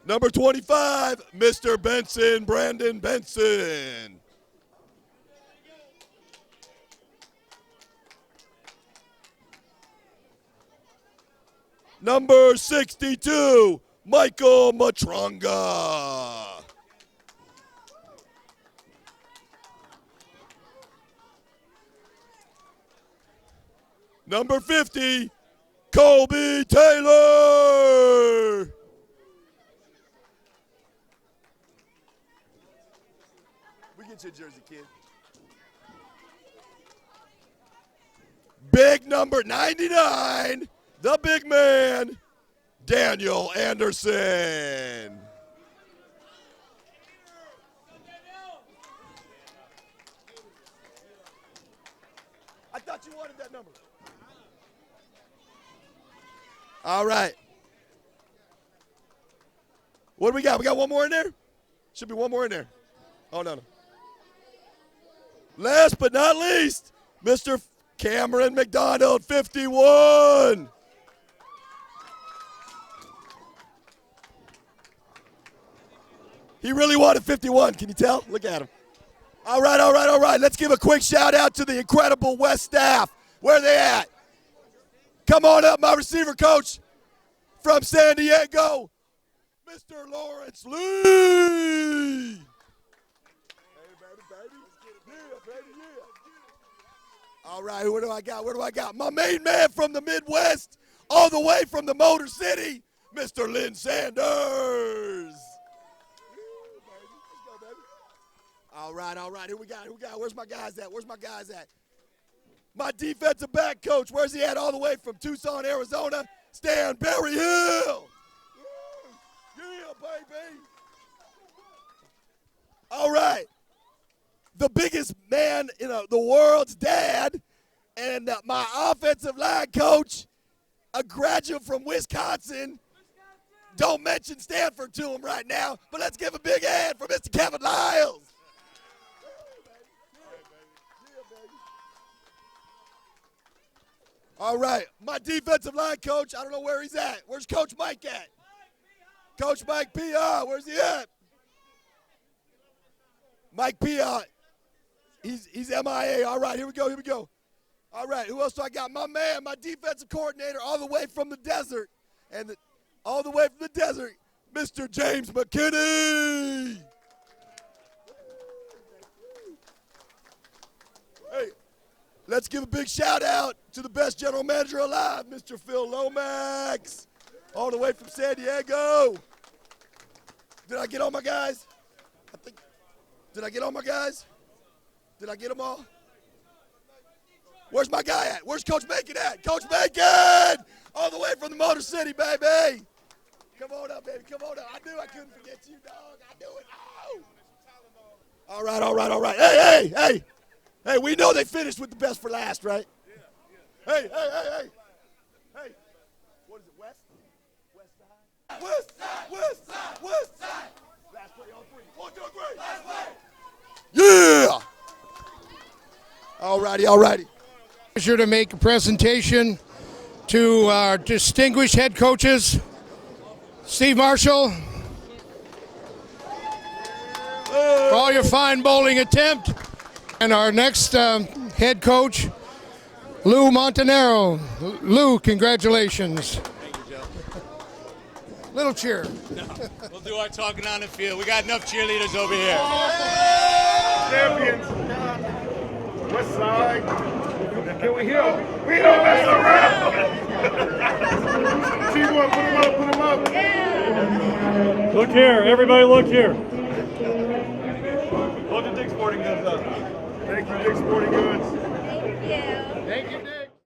Number 25, Mr. Benson, Brandon Benson. Number 62, Michael Matronga. Number 50, Colby Taylor. We get your jersey, kid. Big number 99, the big man, Daniel Anderson. I thought you wanted that number. All right. What do we got? We got one more in there? Should be one more in there. Oh, no. Last but not least, Mr. Cameron McDonald, 51. He really wanted 51. Can you tell? Look at him. All right. Let's give a quick shout out to the incredible West staff. Where are they at? Come on up, my receiver coach from San Diego, Mr. Lawrence Lee. All right, what do I got? My main man from the Midwest, all the way from the Motor City, Mr. Lynn Sanders. All right. Who we got? Where's my guys at? My defensive back coach, where's he at? All the way from Tucson, Arizona, Stan Berryhill. Yeah, baby. All right. The biggest man in the world's dad, and my offensive line coach, a graduate from Wisconsin. Don't mention Stanford to him right now, but let's give a big hand for Mr. Kevin Lyles. All right, my defensive line coach, I don't know where he's at. Where's Coach Mike at? Coach Mike Pia, where's he at? Mike Pia, he's MIA. All right, here we go. All right, who else do I got? My man, my defensive coordinator, all the way from the desert, Mr. James McKinney. Hey, let's give a big shout out to the best general manager alive, Mr. Phil Lomax, all the way from San Diego. Did I get all my guys? Did I get all my guys? Did I get them all? Where's my guy at? Where's Coach Macon at? Coach Macon! All the way from the Motor City, baby. Come on up, baby. Come on up. I knew I couldn't forget you, dog. I knew it. Oh! All right. Hey, we know they finished with the best for last, right? Yeah. Hey. What is it, West? West side. Last play on 3. 1, 2, 3. Last play. Yeah! All righty.
Pleasure to make a presentation to our distinguished head coaches, Steve Marshall, for all your fine bowling attempt, and our next head coach, Lou Montanaro. Lou, congratulations.
Thank you, Joe.
Little cheer.
No, we'll do our talking on the field. We got enough cheerleaders over here.
Champions. West side. Can we hear? We don't mess around. T1, put him up. Yeah.
Look here, everybody look here.
Look at Dick's Sporting Goods up. Thank you, Dick's Sporting Goods.
Thank you, Dick.